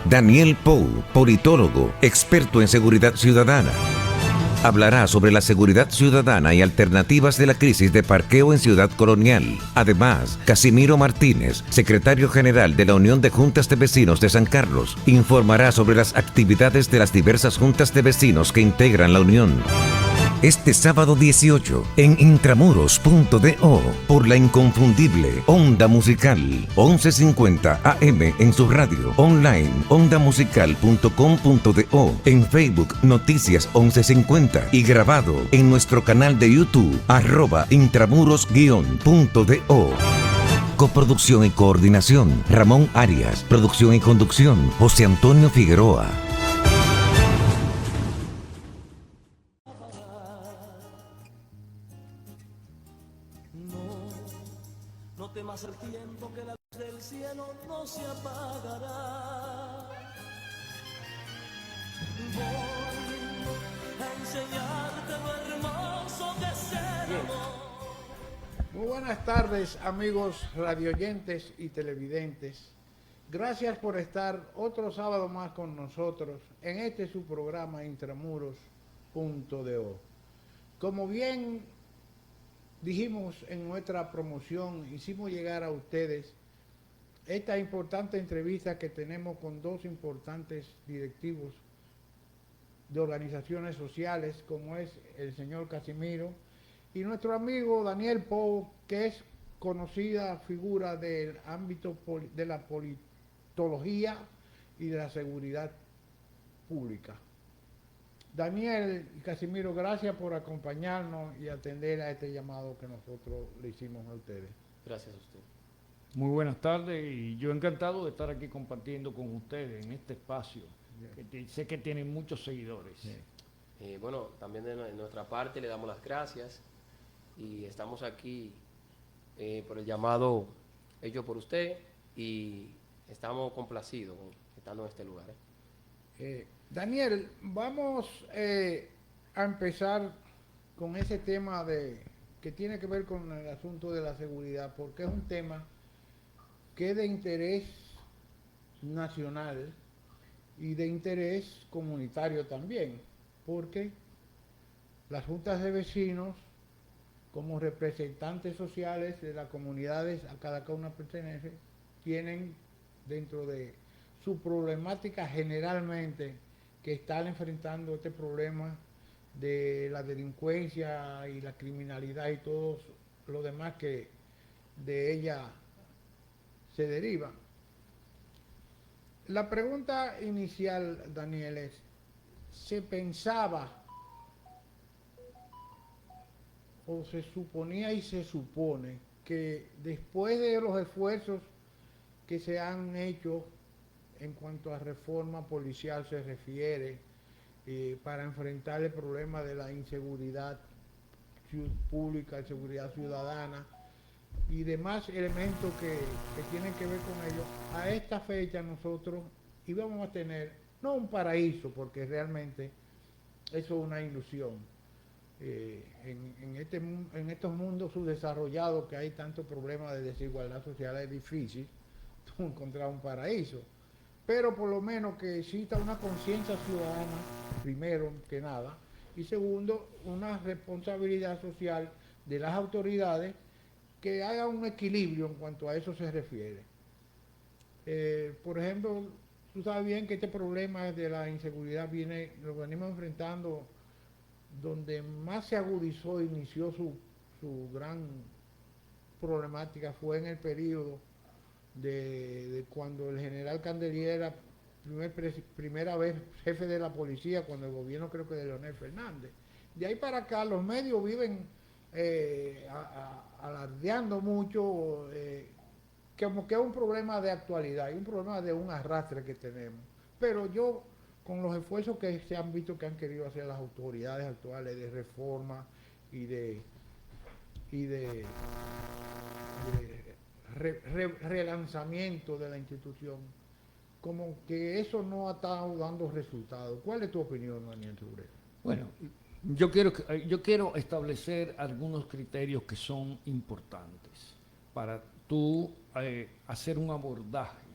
Daniel Pou, politólogo, experto en seguridad ciudadana. Hablará sobre la seguridad ciudadana y alternativas de la crisis de parqueo en Ciudad Colonial. Además, Casimiro Martínez, secretario general de la Unión de Juntas de Vecinos de San Carlos, informará sobre las actividades de las diversas juntas de vecinos que integran la Unión. Este sábado 18 en intramuros.do por la inconfundible Onda Musical 1150 AM en su radio online ondamusical.com.do, en Facebook Noticias 1150 y grabado en nuestro canal de YouTube @intramuros_do. Coproducción y coordinación Ramón Arias. Producción y conducción José Antonio Figueroa. No temas el tiempo, que la luz del cielo no se apagará. Voy a enseñarte lo hermoso que es el amor. Muy buenas tardes, amigos radioyentes y televidentes. Gracias por estar otro sábado más con nosotros en este su programa Intramuros.do. Como bien dijimos en nuestra promoción, hicimos llegar a ustedes esta importante entrevista que tenemos con dos importantes directivos de organizaciones sociales, como es el señor Casimiro y nuestro amigo Daniel Pou, que es conocida figura del ámbito de la politología y de la seguridad pública. Daniel y Casimiro, gracias por acompañarnos y atender a este llamado que nosotros le hicimos a ustedes. Gracias a usted. Muy buenas tardes, y yo encantado de estar aquí compartiendo con ustedes en este espacio, que sé que tienen muchos seguidores. Sí. Bueno, también de nuestra parte le damos las gracias y estamos aquí por el llamado hecho por usted y estamos complacidos estando en este lugar. Daniel, vamos a empezar con ese tema que tiene que ver con el asunto de la seguridad, porque es un tema que es de interés nacional y de interés comunitario también, porque las juntas de vecinos, como representantes sociales de las comunidades a cada una pertenece, tienen dentro de su problemática generalmente que están enfrentando este problema de la delincuencia y la criminalidad y todo lo demás que de ella se deriva. La pregunta inicial, Daniel, es: ¿se pensaba o se suponía y se supone que después de los esfuerzos que se han hecho en cuanto a reforma policial se refiere, para enfrentar el problema de la inseguridad pública, seguridad ciudadana y demás elementos que tienen que ver con ello, a esta fecha nosotros íbamos a tener, no un paraíso, porque realmente eso es una ilusión, en estos mundos subdesarrollados que hay tantos problemas de desigualdad social, es difícil tú encontrar un paraíso. Pero por lo menos que exista una conciencia ciudadana, primero que nada, y segundo, una responsabilidad social de las autoridades que haga un equilibrio en cuanto a eso se refiere. Por ejemplo, tú sabes bien que este problema de la inseguridad lo venimos enfrentando, donde más se agudizó, inició su gran problemática fue en el periodo de cuando el general Candelier era primera vez jefe de la policía, cuando el gobierno creo que de Leonel Fernández. De ahí para acá los medios viven alardeando mucho, como que es un problema de actualidad, y un problema de un arrastre que tenemos. Pero yo, con los esfuerzos que se han visto que han querido hacer las autoridades actuales de reforma y de relanzamiento de la institución, como que eso no ha estado dando resultados. ¿Cuál es tu opinión, Daniel, sobre eso? Bueno, yo quiero establecer algunos criterios que son importantes para tú hacer un abordaje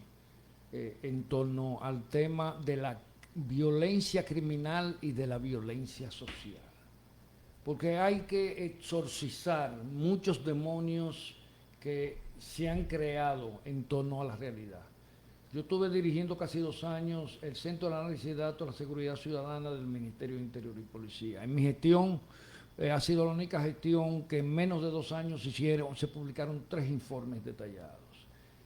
en torno al tema de la violencia criminal y de la violencia social. Porque hay que exorcizar muchos demonios que se han creado en torno a la realidad. Yo estuve dirigiendo casi 2 años el Centro de Análisis de Datos de la Seguridad Ciudadana del Ministerio de Interior y Policía. En mi gestión ha sido la única gestión que en menos de 2 años se publicaron 3 informes detallados.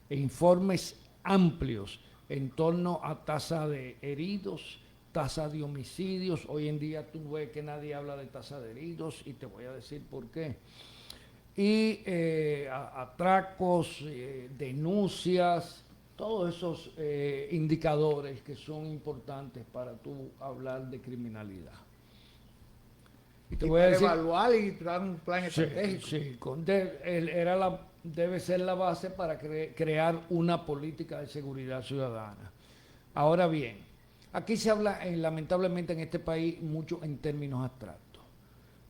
Informes amplios en torno a tasa de heridos, tasa de homicidios. Hoy en día tú ves que nadie habla de tasa de heridos y te voy a decir por qué. Y atracos, denuncias, todos esos indicadores que son importantes para tú hablar de criminalidad. Y te voy a decir, evaluar y dar un plan estratégico. Sí, debe ser la base para crear una política de seguridad ciudadana. Ahora bien, aquí se habla lamentablemente en este país mucho en términos abstractos.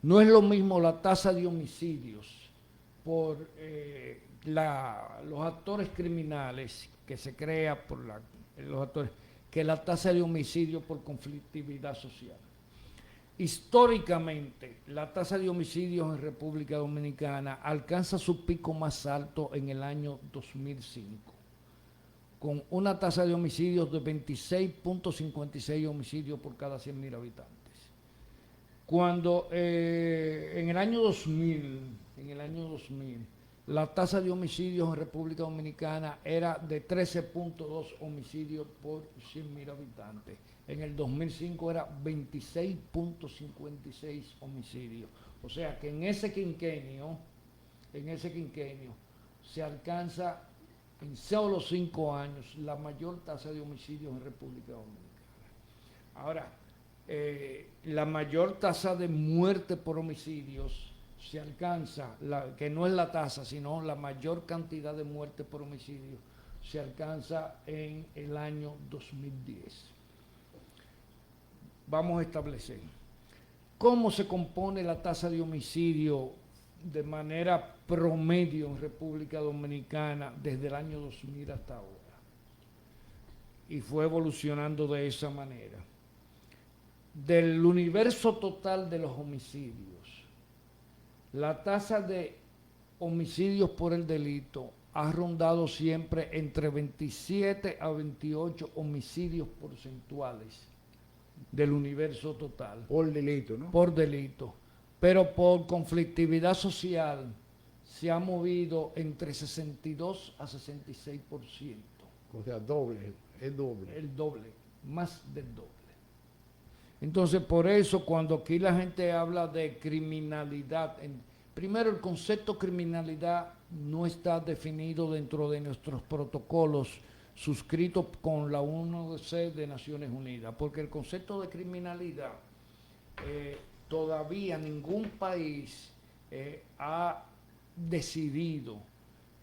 No es lo mismo la tasa de homicidios por los actores criminales que se crea por los actores, que la tasa de homicidio por conflictividad social. Históricamente, la tasa de homicidios en República Dominicana alcanza su pico más alto en el año 2005, con una tasa de homicidios de 26.56 homicidios por cada 100.000 habitantes. Cuando en el año 2000, la tasa de homicidios en República Dominicana era de 13.2 homicidios por 100.000 habitantes. En el 2005 era 26.56 homicidios. O sea que en ese quinquenio se alcanza en solo 5 años la mayor tasa de homicidios en República Dominicana. Ahora, la mayor tasa de muerte por homicidios se alcanza, que no es la tasa, sino la mayor cantidad de muertes por homicidio, se alcanza en el año 2010. Vamos a establecer cómo se compone la tasa de homicidio de manera promedio en República Dominicana desde el año 2000 hasta ahora. Y fue evolucionando de esa manera. Del universo total de los homicidios, la tasa de homicidios por el delito ha rondado siempre entre 27 a 28 homicidios porcentuales del universo total. Por delito, ¿no? Por delito. Pero por conflictividad social se ha movido entre 62 a 66%. O sea, doble, es doble. El doble, más del doble. Entonces, por eso, cuando aquí la gente habla de criminalidad, primero el concepto criminalidad no está definido dentro de nuestros protocolos suscritos con la ONU-C de Naciones Unidas, porque el concepto de criminalidad todavía ningún país ha decidido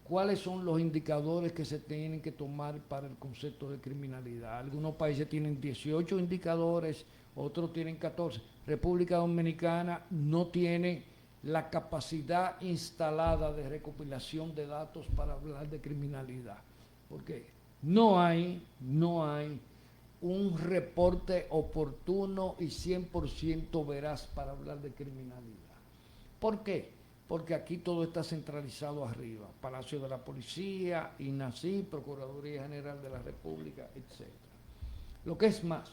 cuáles son los indicadores que se tienen que tomar para el concepto de criminalidad. Algunos países tienen 18 indicadores, otros tienen 14. República Dominicana no tiene la capacidad instalada de recopilación de datos para hablar de criminalidad, porque no hay un reporte oportuno y 100% veraz para hablar de criminalidad. ¿Por qué? Porque aquí todo está centralizado arriba, Palacio de la Policía, INACI, Procuraduría General de la República, etc. Lo que es más,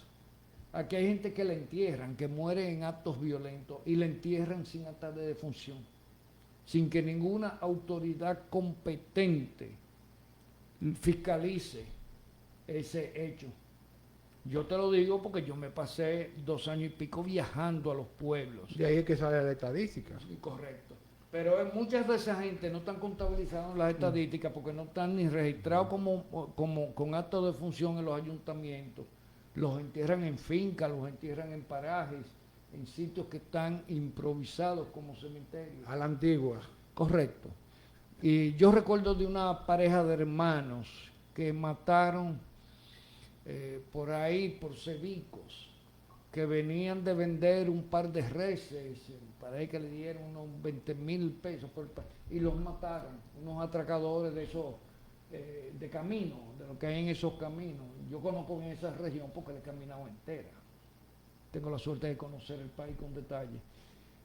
aquí hay gente que la entierran, que muere en actos violentos y la entierran sin acta de defunción, sin que ninguna autoridad competente fiscalice ese hecho. Yo te lo digo porque yo me pasé 2 años y pico viajando a los pueblos. De ahí es que sale la estadística. Sí, correcto. Pero muchas de esa gente no están contabilizadas en las estadísticas porque no están ni registrados como con actos de función en los ayuntamientos. Los entierran en fincas, los entierran en parajes, en sitios que están improvisados como cementerios. A la antigua. Correcto. Y yo recuerdo de una pareja de hermanos que mataron por ahí, por cebicos, que venían de vender un par de reses, parece que le dieron unos 20,000 pesos y los mataron, unos atracadores de esos de camino, de lo que hay en esos caminos. Yo conozco en esa región porque la he caminado entera. Tengo la suerte de conocer el país con detalle.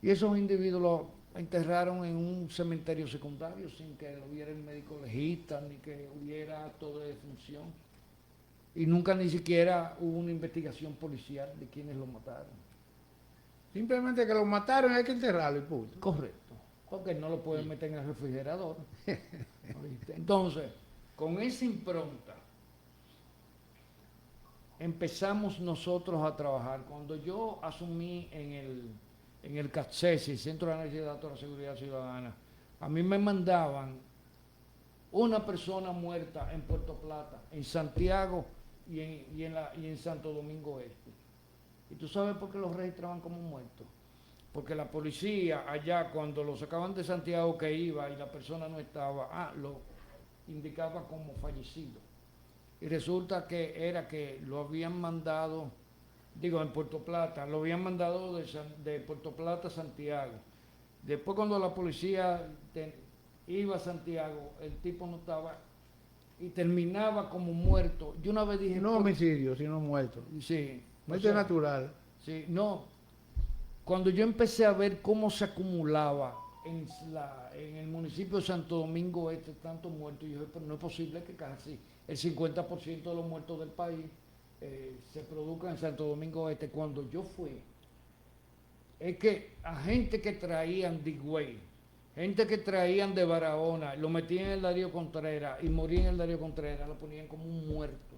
Y esos individuos los enterraron en un cementerio secundario sin que lo viera el médico legista ni que hubiera acto de defunción. Y nunca ni siquiera hubo una investigación policial de quienes lo mataron. Simplemente que lo mataron y hay que enterrarlo y punto. Correcto, porque no lo pueden meter en el refrigerador. ¿Oíste? Entonces, con esa impronta, empezamos nosotros a trabajar. Cuando yo asumí en el CACSESI, Centro de Análisis de Datos de la Seguridad Ciudadana, a mí me mandaban una persona muerta en Puerto Plata, en Santiago y en Santo Domingo Este. ¿Y tú sabes por qué los registraban como muertos? Porque la policía allá, cuando lo sacaban de Santiago que iba y la persona no estaba, lo indicaba como fallecido. Y resulta que era que lo habían mandado, en Puerto Plata, lo habían mandado de Puerto Plata a Santiago. Después cuando la policía iba a Santiago, el tipo no estaba y terminaba como muerto. Yo una vez dije... No homicidio, sino muerto. Sí. Muerte natural. Sí, no. Cuando yo empecé a ver cómo se acumulaba en el municipio de Santo Domingo Este tantos muertos, yo dije, pero no es posible que casi el 50% de los muertos del país se produzcan en Santo Domingo Este. Cuando yo fui, es que a gente que traían de Higüey, gente que traían de Barahona, lo metían en el Darío Contreras y morían en el Darío Contreras, lo ponían como un muerto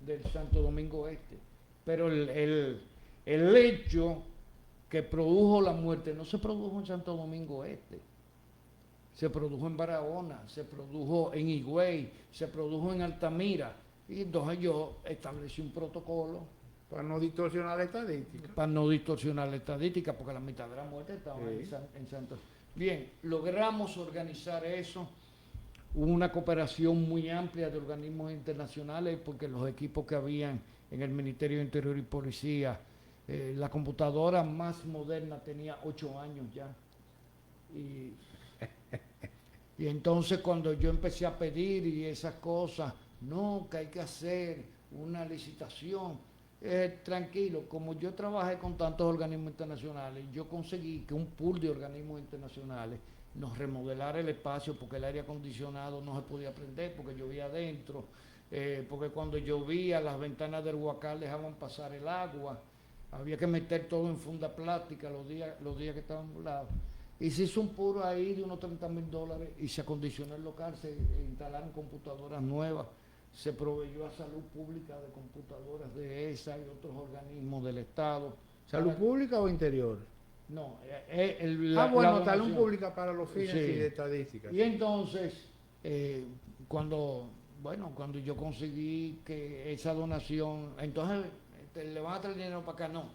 del Santo Domingo Este. Pero el hecho que produjo la muerte no se produjo en Santo Domingo Este, se produjo en Barahona, se produjo en Higüey, se produjo en Altamira. Y entonces yo establecí un protocolo Para no distorsionar la estadística. para no distorsionar la estadística, porque la mitad de la muerte estaba en Santo. Bien, logramos organizar eso. Hubo una cooperación muy amplia de organismos internacionales, porque los equipos que habían en el Ministerio de Interior y Policía, la computadora más moderna tenía 8 años ya. Y entonces cuando yo empecé a pedir y esas cosas, no, que hay que hacer una licitación. Tranquilo, como yo trabajé con tantos organismos internacionales, yo conseguí que un pool de organismos internacionales nos remodelara el espacio, porque el aire acondicionado no se podía prender porque llovía adentro, porque cuando llovía las ventanas del huacal dejaban pasar el agua, había que meter todo en funda plástica los días que estaban nublados. Y se hizo un puro ahí de unos $30,000 y se acondicionó el local, se instalaron computadoras nuevas, se proveyó a salud pública de computadoras de ESA y otros organismos del Estado. ¿Salud pública o interior? No, salud pública para los fines de estadística. Y entonces, cuando yo conseguí que esa donación, entonces le van a traer dinero para acá, no,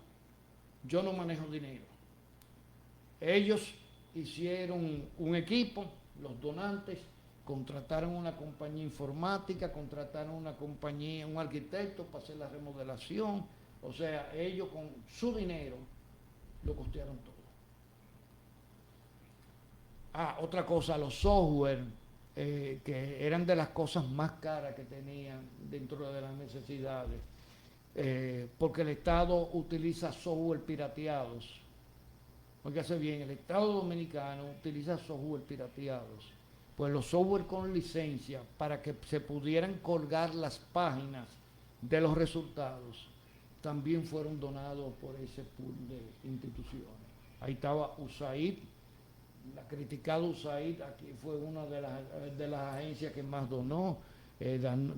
yo no manejo dinero. Ellos hicieron un equipo, los donantes, contrataron una compañía informática, contrataron una compañía, un arquitecto para hacer la remodelación, o sea, ellos con su dinero lo costearon todo. Otra cosa, los software, que eran de las cosas más caras que tenían dentro de las necesidades, porque el Estado utiliza software pirateados. Óigase bien, el Estado Dominicano utiliza software pirateados. Pues los software con licencia, para que se pudieran colgar las páginas de los resultados, también fueron donados por ese pool de instituciones. Ahí estaba USAID, la criticada USAID, aquí fue una de las agencias que más donó,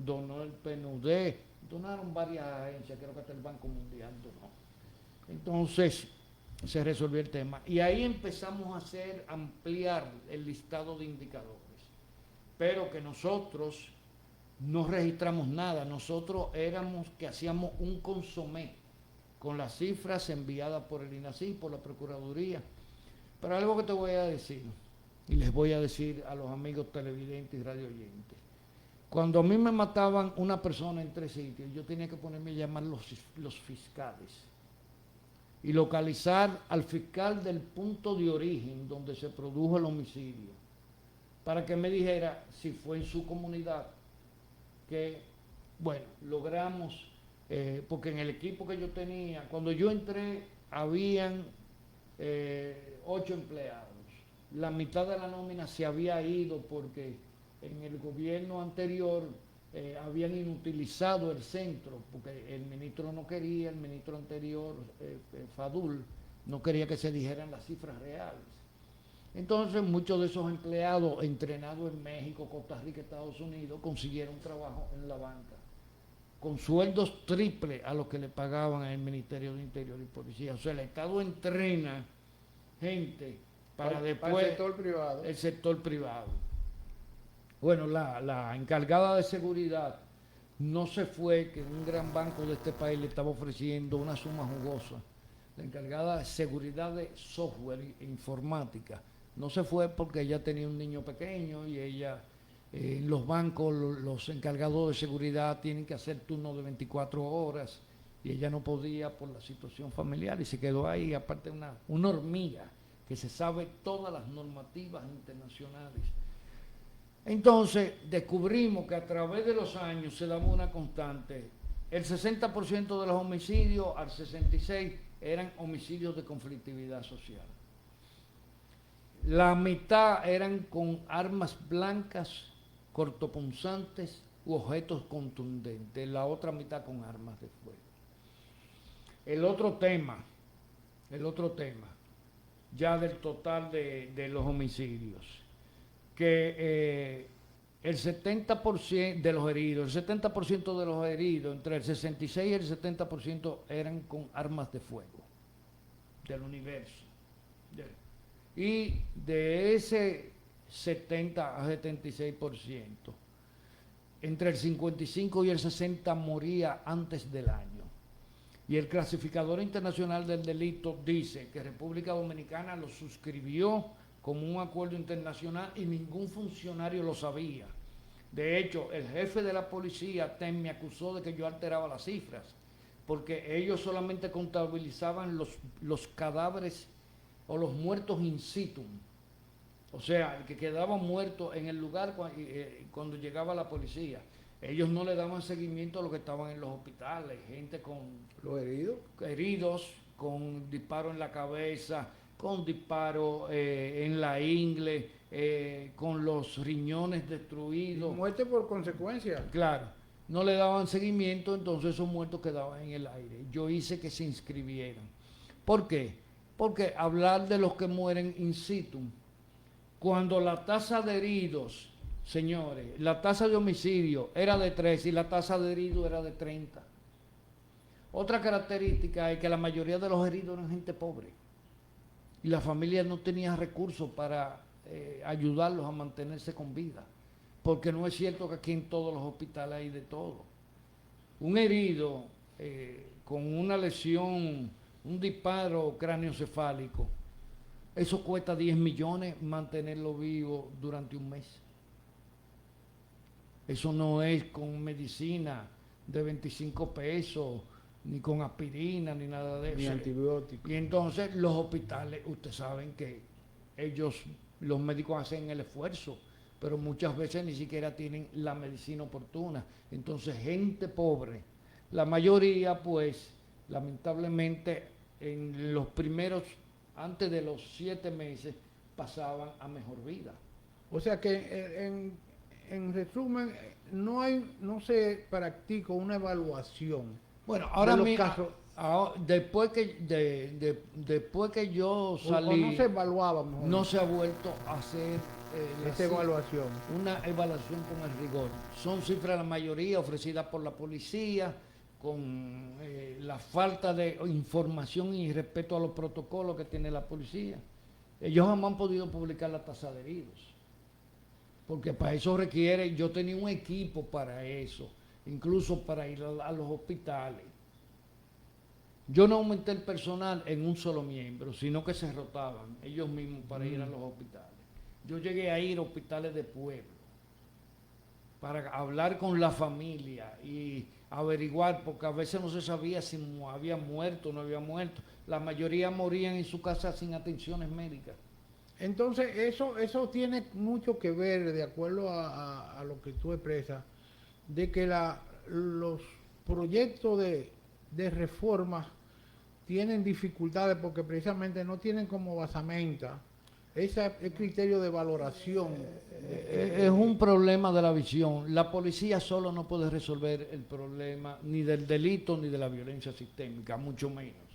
donó el PNUD, donaron varias agencias, creo que hasta el Banco Mundial donó. Entonces se resolvió el tema y ahí empezamos a ampliar el listado de indicadores, pero que nosotros no registramos nada. Nosotros hacíamos un consomé con las cifras enviadas por el INACI, por la Procuraduría. Pero algo que te voy a decir, y les voy a decir a los amigos televidentes y radio oyentes, cuando a mí me mataban una persona en 3 sitios, yo tenía que ponerme a llamar los fiscales y localizar al fiscal del punto de origen donde se produjo el homicidio, para que me dijera si fue en su comunidad que, bueno, logramos, porque en el equipo que yo tenía, cuando yo entré, habían 8 empleados. La mitad de la nómina se había ido porque en el gobierno anterior habían inutilizado el centro, porque el ministro no quería, el ministro anterior, Fadul, no quería que se dijeran las cifras reales. Entonces muchos de esos empleados entrenados en México, Costa Rica, Estados Unidos, consiguieron trabajo en la banca, con sueldos triples a los que le pagaban en el Ministerio de Interior y Policía. O sea, el Estado entrena gente para después... el sector privado. El sector privado. Bueno, la encargada de seguridad no se fue, que un gran banco de este país le estaba ofreciendo una suma jugosa. La encargada de seguridad de software e informática no se fue porque ella tenía un niño pequeño y ella, en los bancos, los encargados de seguridad tienen que hacer turnos de 24 horas y ella no podía por la situación familiar y se quedó ahí, aparte una hormiga que se sabe todas las normativas internacionales. Entonces descubrimos que a través de los años se daba una constante. El 60% de los homicidios al 66% eran homicidios de conflictividad social. La mitad eran con armas blancas, cortopunzantes u objetos contundentes. La otra mitad con armas de fuego. El otro tema, ya del total de los homicidios, que el 70% de los heridos, el 70% de los heridos, entre el 66 y el 70% eran con armas de fuego del universo. Y de ese 70 a 76%, entre el 55 y el 60 moría antes del año. Y el clasificador internacional del delito dice que República Dominicana lo suscribió como un acuerdo internacional y ningún funcionario lo sabía. De hecho, el jefe de la policía me acusó de que yo alteraba las cifras, porque ellos solamente contabilizaban los cadáveres o los muertos in situ. O sea, el que quedaba muerto en el lugar cuando llegaba la policía. Ellos no le daban seguimiento a los que estaban en los hospitales, gente con... ¿Los heridos? Heridos, con disparo en la cabeza, con disparo en la ingle, con los riñones destruidos. Muerte por consecuencia. Claro, no le daban seguimiento, entonces esos muertos quedaban en el aire. Yo hice que se inscribieran. ¿Por qué? Porque hablar de los que mueren in situ, cuando la tasa de heridos, señores, la tasa de homicidio era de 3 y la tasa de heridos era de 30. Otra característica es que la mayoría de los heridos eran gente pobre y la familia no tenía recursos para ayudarlos a mantenerse con vida, porque no es cierto que aquí en todos los hospitales hay de todo. Un herido con una lesión, un disparo craneoencefálico, eso cuesta 10 millones mantenerlo vivo durante un mes. Eso no es con medicina de 25 pesos, ni con aspirina, ni nada de eso. Ni antibióticos. Y entonces los hospitales, ustedes saben que los médicos hacen el esfuerzo, pero muchas veces ni siquiera tienen la medicina oportuna. Entonces gente pobre, la mayoría pues, lamentablemente, en los primeros, antes de los 7 meses, pasaban a mejor vida. O sea que en resumen, no se practica una evaluación. Bueno, ahora de los mismo, casos. después que yo salí, O no se evaluaba mejor. no se ha vuelto a hacer esa evaluación. una evaluación con el rigor. Son cifras la mayoría ofrecidas por la policía, con la falta de información y respeto a los protocolos que tiene la policía. Ellos jamás han podido publicar la tasa de heridos, porque para eso requiere, yo tenía un equipo para eso, incluso para ir a los hospitales. Yo no aumenté el personal en un solo miembro, sino que se rotaban ellos mismos para ir a los hospitales. Yo llegué a ir a hospitales de pueblo para hablar con la familia y averiguar, porque a veces no se sabía si había muerto o no había muerto. La mayoría morían en su casa sin atenciones médicas. Entonces, eso tiene mucho que ver, de acuerdo a lo que tú expresas, de que los proyectos de reforma tienen dificultades porque precisamente no tienen como basamenta el criterio de valoración. Es un problema de la visión. La policía solo no puede resolver el problema ni del delito ni de la violencia sistémica, mucho menos.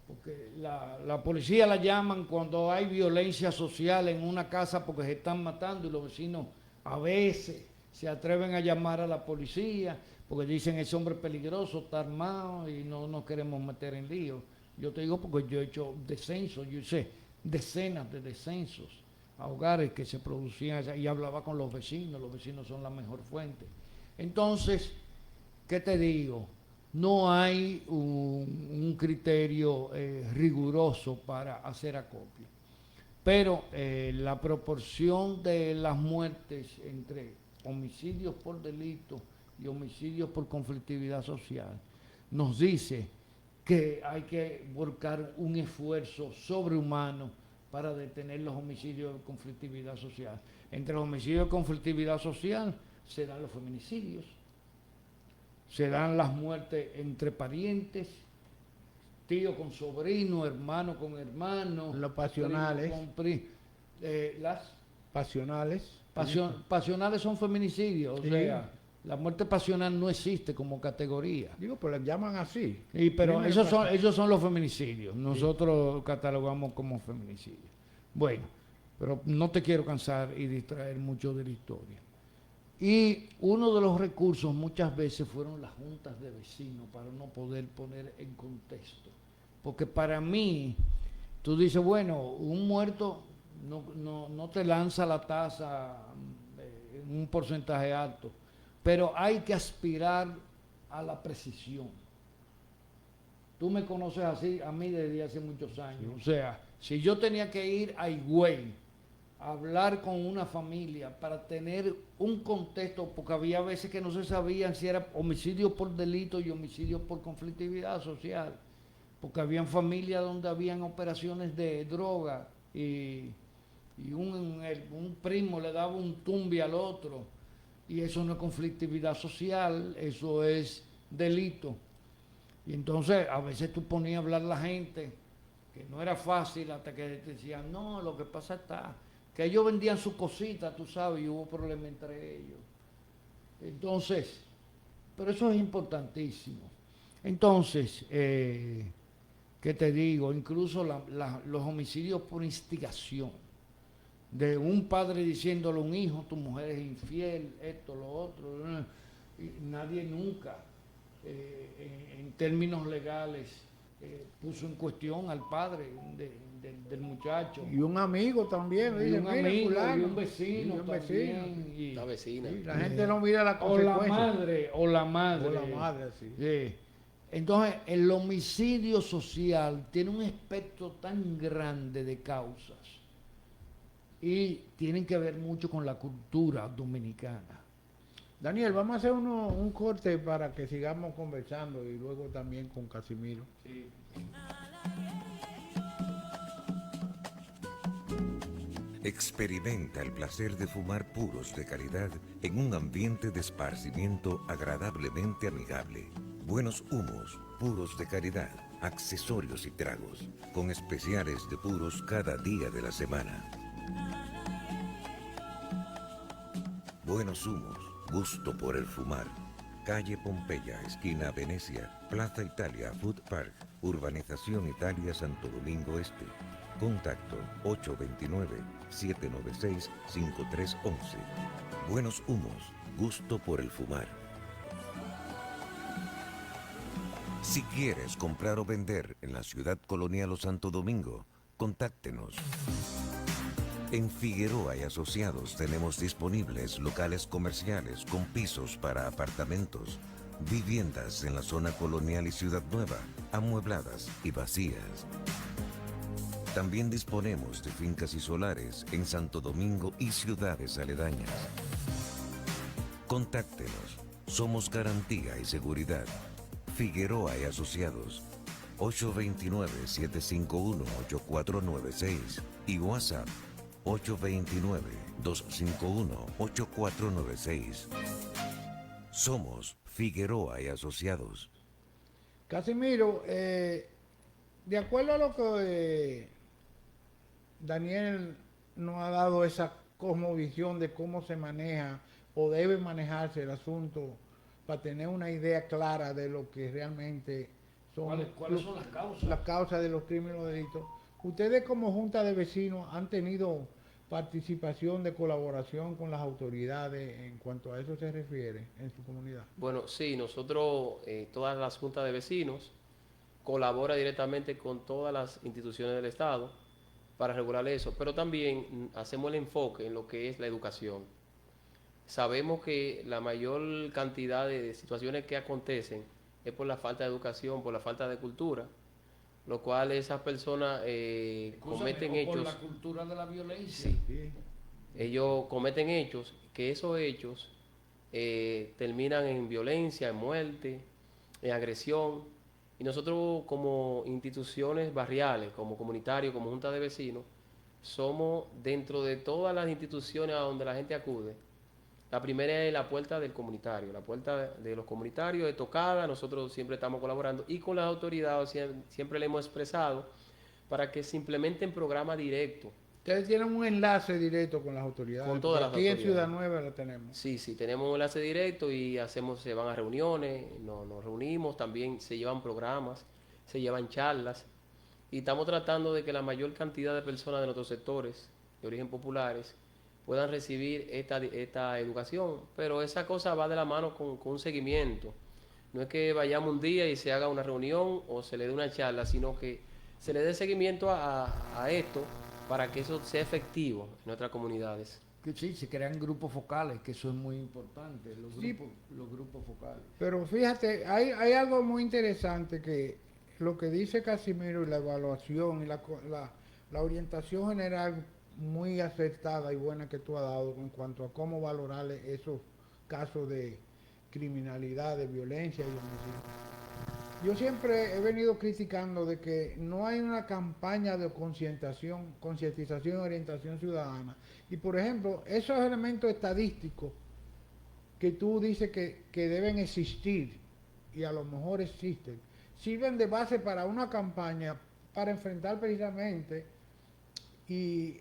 Porque la policía la llaman cuando hay violencia social en una casa porque se están matando y los vecinos a veces se atreven a llamar a la policía porque dicen ese hombre es peligroso, está armado y no nos queremos meter en lío. Yo te digo porque yo he hecho descensos, yo hice decenas de descensos a hogares que se producían y hablaba con los vecinos son la mejor fuente. Entonces, ¿qué te digo? No hay un criterio riguroso para hacer acopio. Pero la proporción de las muertes entre homicidios por delito y homicidios por conflictividad social nos dice que hay que volcar un esfuerzo sobrehumano para detener los homicidios de conflictividad social. Entre los homicidios de conflictividad social se dan los feminicidios, se dan las muertes entre parientes, tío con sobrino, hermano con hermano. Los pasionales. Las pasionales. Pasionales son feminicidios, sí. O sea, la muerte pasional no existe como categoría. Digo, pues la llaman así. Pero ellos son los feminicidios. Nosotros catalogamos como feminicidios. Bueno, pero no te quiero cansar y distraer mucho de la historia. Y uno de los recursos muchas veces fueron las juntas de vecinos para no poder poner en contexto. Porque para mí, tú dices, bueno, un muerto no te lanza la tasa en un porcentaje alto, pero hay que aspirar a la precisión. Tú me conoces así, a mí desde hace muchos años. O sea, si yo tenía que ir a Higüey a hablar con una familia para tener un contexto, porque había veces que no se sabían si era homicidio por delito y homicidio por conflictividad social, porque habían familias donde habían operaciones de droga y un primo le daba un tumbi al otro, y eso no es conflictividad social, eso es delito. Y entonces a veces tú ponías a hablar a la gente, que no era fácil, hasta que te decían, no, lo que pasa está, que ellos vendían sus cositas, tú sabes, y hubo problemas entre ellos. Entonces, pero eso es importantísimo. Entonces, ¿qué te digo? Incluso los homicidios por instigación, de un padre diciéndole a un hijo, tu mujer es infiel, esto, lo otro, y nadie nunca, en términos legales, puso en cuestión al padre del muchacho. Y un amigo también, y un amigo, y un vecino también. Y la vecina. Y la gente no mira la consecuencia. O la madre. Sí. Sí. Entonces, el homicidio social tiene un espectro tan grande de causas y tienen que ver mucho con la cultura dominicana. Daniel, vamos a hacer un corte para que sigamos conversando y luego también con Casimiro. Sí. Experimenta el placer de fumar puros de calidad en un ambiente de esparcimiento agradablemente amigable. Buenos humos, puros de calidad, accesorios y tragos, con especiales de puros cada día de la semana. Buenos humos, gusto por el fumar. Calle Pompeya, esquina Venecia, Plaza Italia, Food Park, Urbanización Italia, Santo Domingo Este. Contacto 829-796-5311. Buenos humos, gusto por el fumar. Si quieres comprar o vender en la ciudad colonial o Santo Domingo, contáctenos. En Figueroa y Asociados tenemos disponibles locales comerciales con pisos para apartamentos, viviendas en la zona colonial y Ciudad Nueva, amuebladas y vacías. También disponemos de fincas y solares en Santo Domingo y ciudades aledañas. Contáctenos, somos garantía y seguridad. Figueroa y Asociados, 829-751-8496 y WhatsApp 829-251-8496. Somos Figueroa y Asociados. Casimiro, de acuerdo a lo que Daniel nos ha dado esa cosmovisión de cómo se maneja o debe manejarse el asunto para tener una idea clara de lo que realmente son, ¿Cuáles son las causas? las causas de los crímenes y los delitos. Ustedes como Junta de Vecinos han tenido participación de colaboración con las autoridades en cuanto a eso se refiere en su comunidad. Bueno, sí, nosotros, todas las juntas de vecinos, colabora directamente con todas las instituciones del Estado para regular eso, pero también hacemos el enfoque en lo que es la educación. Sabemos que la mayor cantidad de situaciones que acontecen es por la falta de educación, por la falta de cultura, lo cual esas personas cometen Escúchame, o por hechos. la cultura de la violencia. Sí. Sí. Ellos cometen hechos, que esos hechos terminan en violencia, en muerte, en agresión. Y nosotros como instituciones barriales, como comunitarios, como junta de vecinos, somos dentro de todas las instituciones a donde la gente acude. La primera es la puerta del comunitario, la puerta de los comunitarios de tocada, nosotros siempre estamos colaborando y con las autoridades siempre le hemos expresado para que se implementen programas directos. Ustedes tienen un enlace directo con las autoridades. Con todas porque las aquí autoridades. en Ciudad Nueva lo tenemos. Sí, sí, tenemos un enlace directo y se van a reuniones, nos reunimos, también se llevan programas, se llevan charlas y estamos tratando de que la mayor cantidad de personas de nuestros sectores de origen populares puedan recibir esta educación, pero esa cosa va de la mano con un seguimiento. No es que vayamos un día y se haga una reunión o se le dé una charla, sino que se le dé seguimiento a esto para que eso sea efectivo en nuestras comunidades. Que sí, se crean grupos focales, que eso es muy importante, Sí. los grupos focales. Pero fíjate, hay algo muy interesante que lo que dice Casimiro y la evaluación y la orientación general muy acertada y buena que tú has dado en cuanto a cómo valorar esos casos de criminalidad, de violencia y homicidio. Yo siempre he venido criticando de que no hay una campaña de concientización y orientación ciudadana. Y por ejemplo, esos elementos estadísticos que tú dices que deben existir, y a lo mejor existen, sirven de base para una campaña para enfrentar precisamente y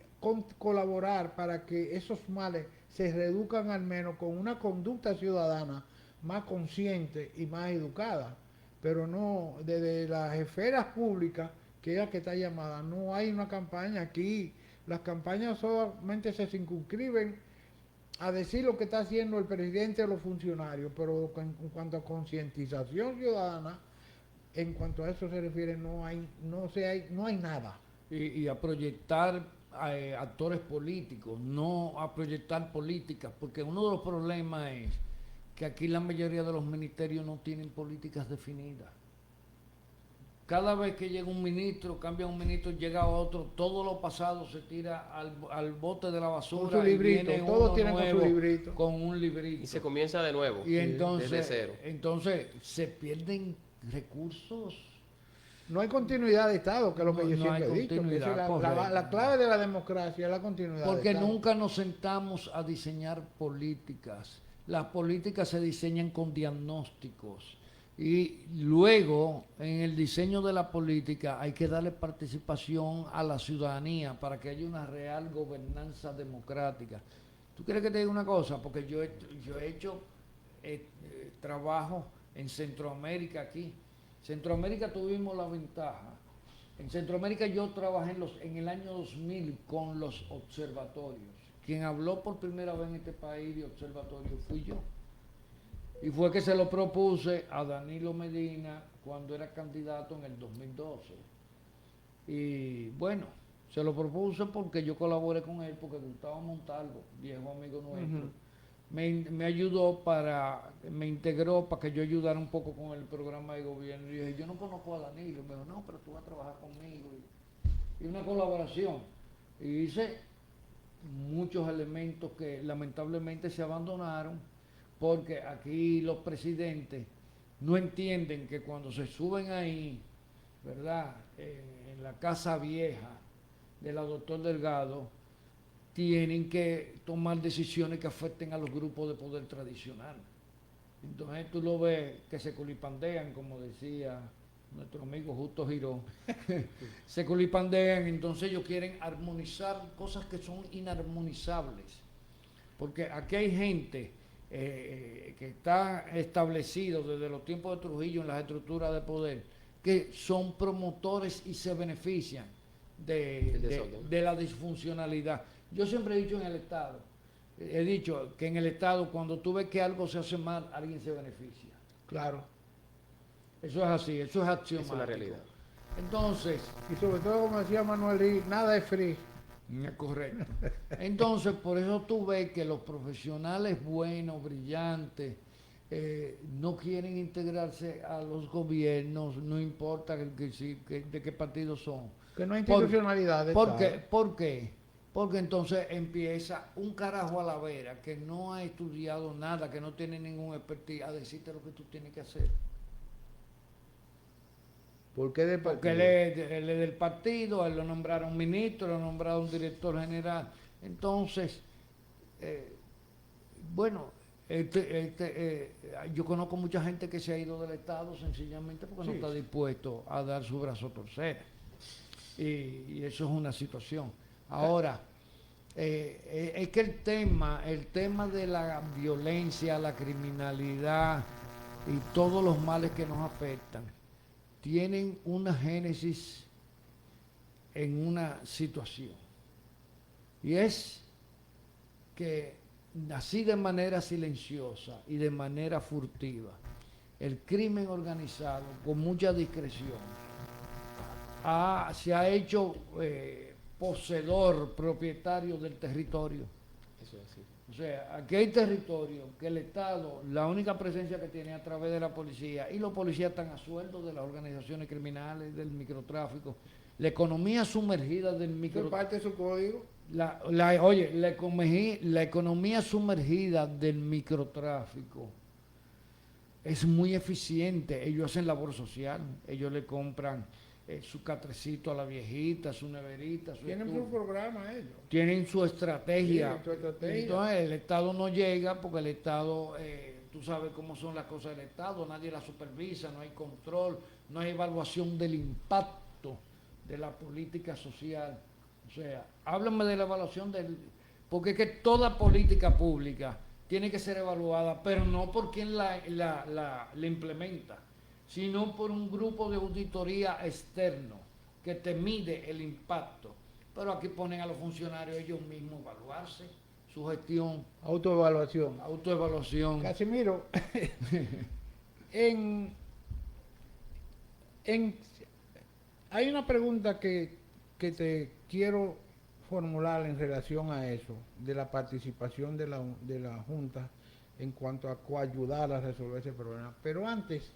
colaborar para que esos males se reduzcan al menos con una conducta ciudadana más consciente y más educada. Pero no, desde las esferas públicas, que es la que está llamada, no hay una campaña aquí. Las campañas solamente se circunscriben a decir lo que está haciendo el presidente o los funcionarios, pero en cuanto a concientización ciudadana, en cuanto a eso se refiere, no hay nada. Y a proyectar actores políticos, no a proyectar políticas, porque uno de los problemas es que aquí la mayoría de los ministerios no tienen políticas definidas. Cada vez que llega un ministro, cambia un ministro, llega otro, todo lo pasado se tira al bote de la basura. Con su librito, y viene todos uno tienen con su nuevo librito. con un librito. Y se comienza de nuevo, Y entonces, desde cero. entonces se pierden recursos. No hay continuidad de Estado, que es lo que No- yo no siempre hay he dicho. Que continuidad, esa es correcto. la clave de la democracia es la continuidad. Porque de Estado. nunca nos sentamos a diseñar políticas. Las políticas se diseñan con diagnósticos. Y luego, en el diseño de la política, hay que darle participación a la ciudadanía para que haya una real gobernanza democrática. ¿Tú quieres que te diga una cosa? Porque yo he hecho trabajo en Centroamérica aquí. Centroamérica tuvimos la ventaja. En Centroamérica yo trabajé en el año 2000 con los observatorios. Quien habló por primera vez en este país de observatorio fui yo. Y fue que se lo propuse a Danilo Medina cuando era candidato en el 2012. Y bueno, se lo propuse porque yo colaboré con él, porque Gustavo Montalvo, viejo amigo nuestro, me ayudó me integró para que yo ayudara un poco con el programa de gobierno. Y yo dije, yo no conozco a Danilo. Me dijo, no, pero tú vas a trabajar conmigo. Y una colaboración. Y hice muchos elementos que lamentablemente se abandonaron, porque aquí los presidentes no entienden que cuando se suben ahí, ¿verdad? En la Casa Vieja de la doctor Delgado, tienen que tomar decisiones que afecten a los grupos de poder tradicional. Entonces tú lo ves que se culipandean, como decía nuestro amigo Justo Girón, se culipandean, entonces ellos quieren armonizar cosas que son inarmonizables. Porque aquí hay gente que está establecido desde los tiempos de Trujillo en las estructuras de poder, que son promotores y se benefician de la disfuncionalidad. Yo siempre he dicho en el Estado, he dicho que en el Estado cuando tú ves que algo se hace mal, alguien se beneficia. Claro. Eso es así, eso es acción. Esa es la realidad. Entonces, Y sobre todo, como decía Manuel Lee, nada es free. correcto. Entonces, por eso tú ves que los profesionales buenos, brillantes, no quieren integrarse a los gobiernos, no importa de qué partido son. Que no hay institucionalidad de ¿Por qué? Estado. ¿Por qué? Porque entonces empieza un carajo a la vera que no ha estudiado nada, que no tiene ningún expertise, a decirte lo que tú tienes que hacer. ¿Por qué de Porque partido? él es del partido, a él lo nombraron ministro, lo nombraron director general. Entonces, bueno, yo conozco mucha gente que se ha ido del Estado sencillamente porque no Sí. está dispuesto a dar su brazo a torcer. Y eso es una situación. Ahora, es que el tema de la violencia, la criminalidad y todos los males que nos afectan, tienen una génesis en una situación. Y es que así de manera silenciosa y de manera furtiva, el crimen organizado, con mucha discreción, se ha hecho poseedor, propietario del territorio. Eso es así. O sea, aquí hay territorio que el Estado, la única presencia que tiene a través de la policía, y los policías están a sueldo de las organizaciones criminales, del microtráfico, la economía sumergida del ¿Qué microtráfico. parte de su código? La economía sumergida del microtráfico es muy eficiente. Ellos hacen labor social, ellos le compran su catrecito a la viejita, su neverita, su Tienen estufa. su programa ellos. Tienen su estrategia. Sí, su estrategia. Entonces el Estado no llega porque el Estado, tú sabes cómo son las cosas del Estado, nadie la supervisa, no hay control, no hay evaluación del impacto de la política social. O sea, háblame de la evaluación porque es que toda política pública tiene que ser evaluada, pero no por quien la implementa, sino por un grupo de auditoría externo que te mide el impacto. Pero aquí ponen a los funcionarios ellos mismos evaluarse, su gestión, Autoevaluación. autoevaluación. Casimiro, hay una pregunta que te quiero formular en relación a eso, de la participación de la Junta en cuanto a coayudar a resolver ese problema. Pero antes,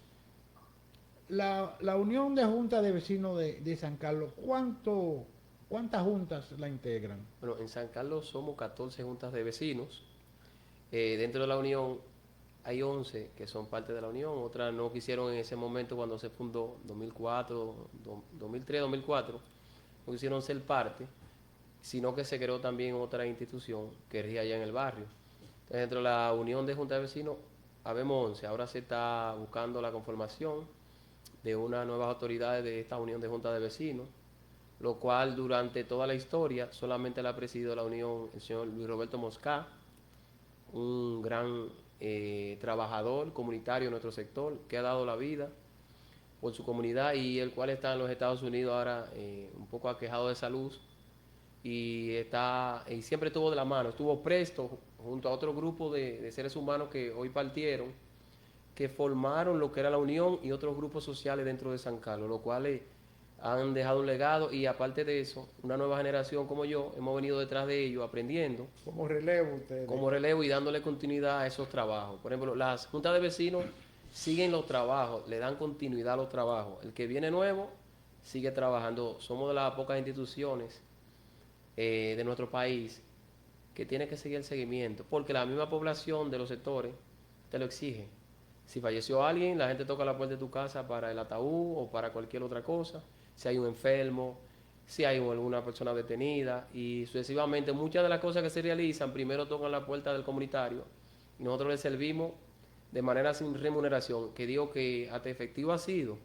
la Unión de Juntas de Vecinos de San Carlos, ¿cuántas juntas la integran? Bueno, en San Carlos somos 14 juntas de vecinos. Dentro de la unión hay 11 que son parte de la unión, otras no quisieron en ese momento cuando se fundó, 2004, 2003, 2004, no quisieron ser parte, sino que se creó también otra institución que rige allá en el barrio. Entonces, dentro de la unión de juntas de vecinos, habemos 11, ahora se está buscando la conformación de unas nuevas autoridades de esta unión de juntas de vecinos, lo cual durante toda la historia solamente la ha presidido la unión el señor Luis Roberto Moscá, un gran trabajador comunitario en nuestro sector, que ha dado la vida por su comunidad y el cual está en los Estados Unidos ahora un poco aquejado de salud y siempre estuvo de la mano, estuvo presto junto a otro grupo de seres humanos que hoy partieron, que formaron lo que era la unión y otros grupos sociales dentro de San Carlos, los cuales han dejado un legado y aparte de eso, una nueva generación como yo, hemos venido detrás de ellos aprendiendo Como relevo ustedes. como relevo y dándole continuidad a esos trabajos. Por ejemplo, las juntas de vecinos siguen los trabajos, le dan continuidad a los trabajos. El que viene nuevo sigue trabajando. Somos de las pocas instituciones de nuestro país que tiene que seguir el seguimiento, porque la misma población de los sectores te lo exige. Si falleció alguien, la gente toca la puerta de tu casa para el ataúd o para cualquier otra cosa. Si hay un enfermo, si hay alguna persona detenida y sucesivamente muchas de las cosas que se realizan primero tocan la puerta del comunitario y nosotros le servimos de manera sin remuneración, que digo que hasta efectivo ha sido.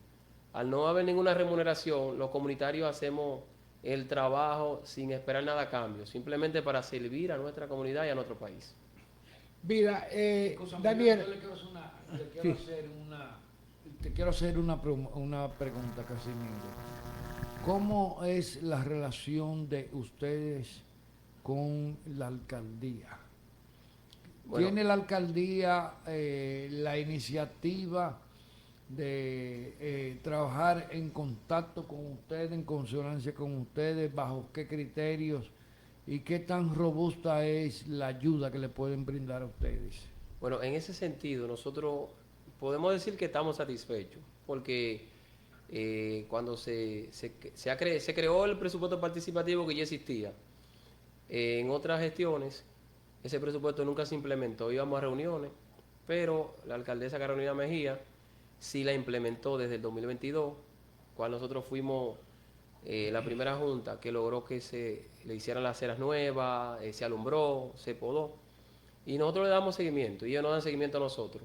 Al no haber ninguna remuneración, los comunitarios hacemos el trabajo sin esperar nada a cambio, simplemente para servir a nuestra comunidad y a nuestro país. Mira, Escúchame, Daniel, yo te quiero hacer una pregunta, Casimiro. ¿Cómo es la relación de ustedes con la alcaldía? Bueno, ¿Tiene la alcaldía la iniciativa de trabajar en contacto con ustedes, en consonancia con ustedes, bajo qué criterios y qué tan robusta es la ayuda que le pueden brindar a ustedes? bueno, en ese sentido nosotros podemos decir que estamos satisfechos, porque cuando se creó el presupuesto participativo que ya existía, en otras gestiones ese presupuesto nunca se implementó, íbamos a reuniones, pero la alcaldesa Carolina Mejía sí la implementó desde el 2022, cuando nosotros fuimos la primera junta que logró que se le hicieran las aceras nuevas, se alumbró, se podó, y nosotros le damos seguimiento, y ellos nos dan seguimiento a nosotros.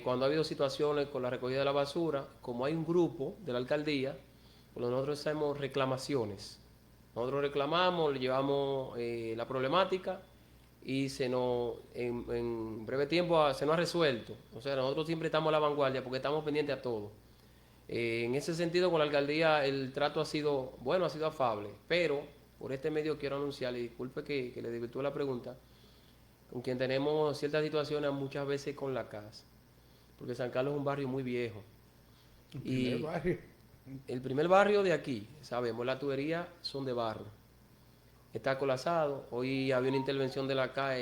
Cuando ha habido situaciones con la recogida de la basura, como hay un grupo de la alcaldía, pues nosotros hacemos reclamaciones. Nosotros reclamamos, le llevamos la problemática y en breve tiempo se nos ha resuelto. O sea, nosotros siempre estamos a la vanguardia porque estamos pendientes a todo. En ese sentido, con la alcaldía el trato ha sido bueno, ha sido afable, pero por este medio quiero anunciar, y disculpe que le desvirtúe la pregunta, con quien tenemos ciertas situaciones muchas veces con la casa, porque San Carlos es un barrio muy viejo. Y el primer barrio de aquí, sabemos, las tuberías son de barro, está colapsado. Hoy había una intervención de la CAS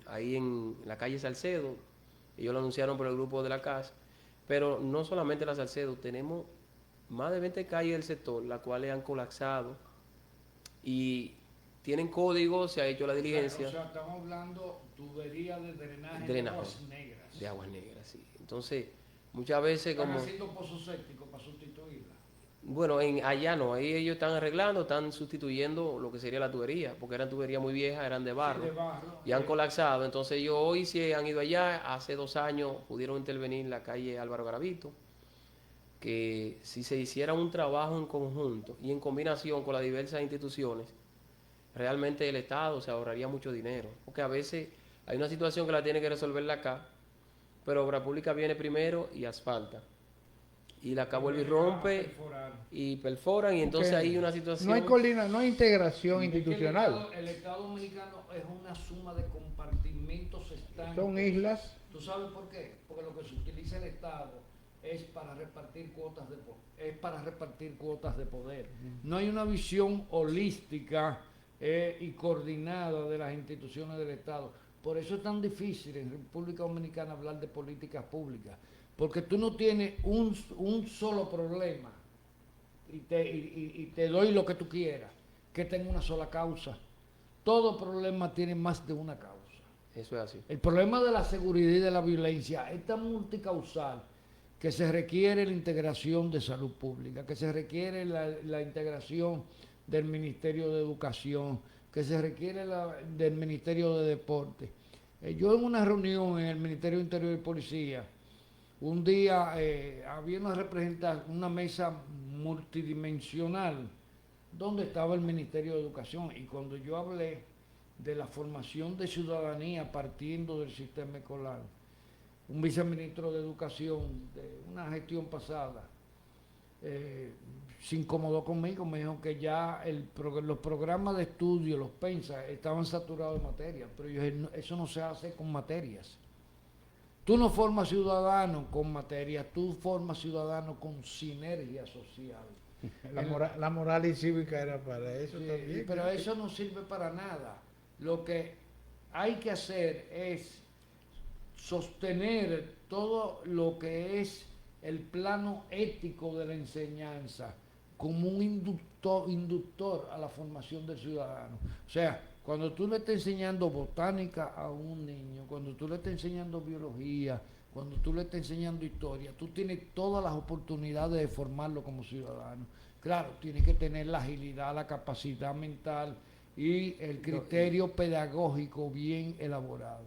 ahí en la calle Salcedo, ellos lo anunciaron por el grupo de la CAS, pero no solamente la Salcedo, tenemos más de 20 calles del sector, las cuales han colapsado y tienen código, se ha hecho la diligencia. O sea, estamos hablando tubería de drenaje, de aguas negras. De aguas negras, sí. Entonces, muchas veces ¿Están como... haciendo pozos sépticos para sustituirla? Bueno, allá no, ahí ellos están arreglando, están sustituyendo lo que sería la tubería, porque eran tuberías muy viejas, eran de barro, Sí, de barro, y han colapsado. Entonces ellos hoy sí han ido allá, hace 2 años pudieron intervenir en la calle Álvaro Garavito, que si se hiciera un trabajo en conjunto y en combinación con las diversas instituciones, realmente el Estado se ahorraría mucho dinero, porque a veces hay una situación que la tiene que resolverla acá, pero Obra Pública viene primero y asfalta, y la CAS vuelve y rompe y perforan, y entonces hay una situación... No hay integración institucional. El Estado dominicano es una suma de compartimentos estanques. Son islas. ¿Tú sabes por qué? Porque lo que se utiliza el Estado es para repartir cuotas de poder. No hay una visión holística y coordinada de las instituciones del Estado. Por eso es tan difícil en República Dominicana hablar de políticas públicas, porque tú no tienes un solo problema y te doy lo que tú quieras, que tenga una sola causa. Todo problema tiene más de una causa. Eso es así. El problema de la seguridad y de la violencia es tan multicausal que se requiere la integración de salud pública, que se requiere la integración del Ministerio de Educación, que se requiere del Ministerio de Deporte. Yo en una reunión en el Ministerio de Interior y Policía, un día había una mesa multidimensional donde estaba el Ministerio de Educación, y cuando yo hablé de la formación de ciudadanía partiendo del sistema escolar, un viceministro de Educación de una gestión pasada se incomodó conmigo, me dijo que ya los programas de estudio, los PENSA, estaban saturados de materias, pero yo dije, eso no se hace con materias. Tú no formas ciudadanos con materias, tú formas ciudadanos con sinergia social. La moral y cívica era para eso Sí, también. pero eso no sirve para nada. Lo que hay que hacer es sostener todo lo que es el plano ético de la enseñanza como un inductor a la formación del ciudadano. O sea, cuando tú le estás enseñando botánica a un niño, cuando tú le estás enseñando biología, cuando tú le estás enseñando historia, tú tienes todas las oportunidades de formarlo como ciudadano. Claro, tienes que tener la agilidad, la capacidad mental y el criterio pedagógico bien elaborado.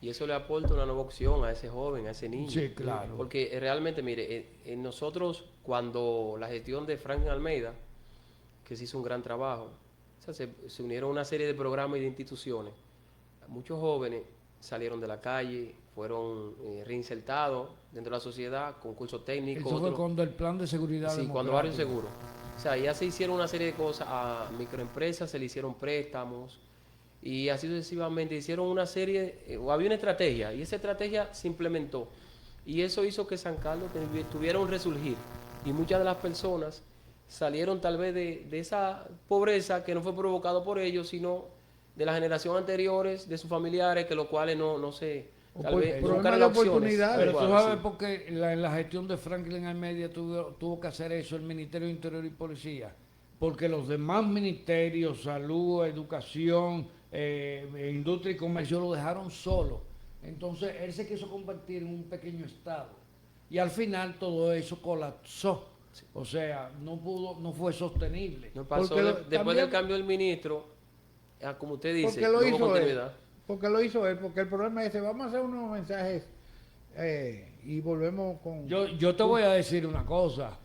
Y eso le aporta una nueva opción a ese joven, a ese niño. Sí, claro. Porque realmente, mire, nosotros cuando la gestión de Franklin Almeida, que se hizo un gran trabajo, o sea, se unieron una serie de programas y de instituciones. Muchos jóvenes salieron de la calle, fueron reinsertados dentro de la sociedad, con cursos técnicos. Eso fue cuando el plan de seguridad Sí, cuando Barrio Seguro. O sea, ya se hicieron una serie de cosas a microempresas, se le hicieron préstamos y así sucesivamente hicieron una serie, había una estrategia y esa estrategia se implementó y eso hizo que San Carlos tuviera un resurgir y muchas de las personas salieron tal vez de esa pobreza que no fue provocado por ellos, sino de la generación anteriores, de sus familiares, que los cuales no sé, tal vez problemas buscaron de opciones. oportunidades. Pero tú adecuadas, sabes sí. por qué en la gestión de Franklin Almeida tuvo que hacer eso el Ministerio de Interior y Policía. Porque los demás ministerios, salud, educación, industria y comercio, lo dejaron solo. Entonces él se quiso convertir en un pequeño estado. Y al final todo eso colapsó. O sea, no fue sostenible. No pasó Porque después también- del cambio del ministro, como usted dice, Porque lo no hubo hizo él. continuidad. Porque lo hizo él. Porque el problema es ese. Vamos a hacer unos mensajes y volvemos con... Yo te voy a decir una cosa.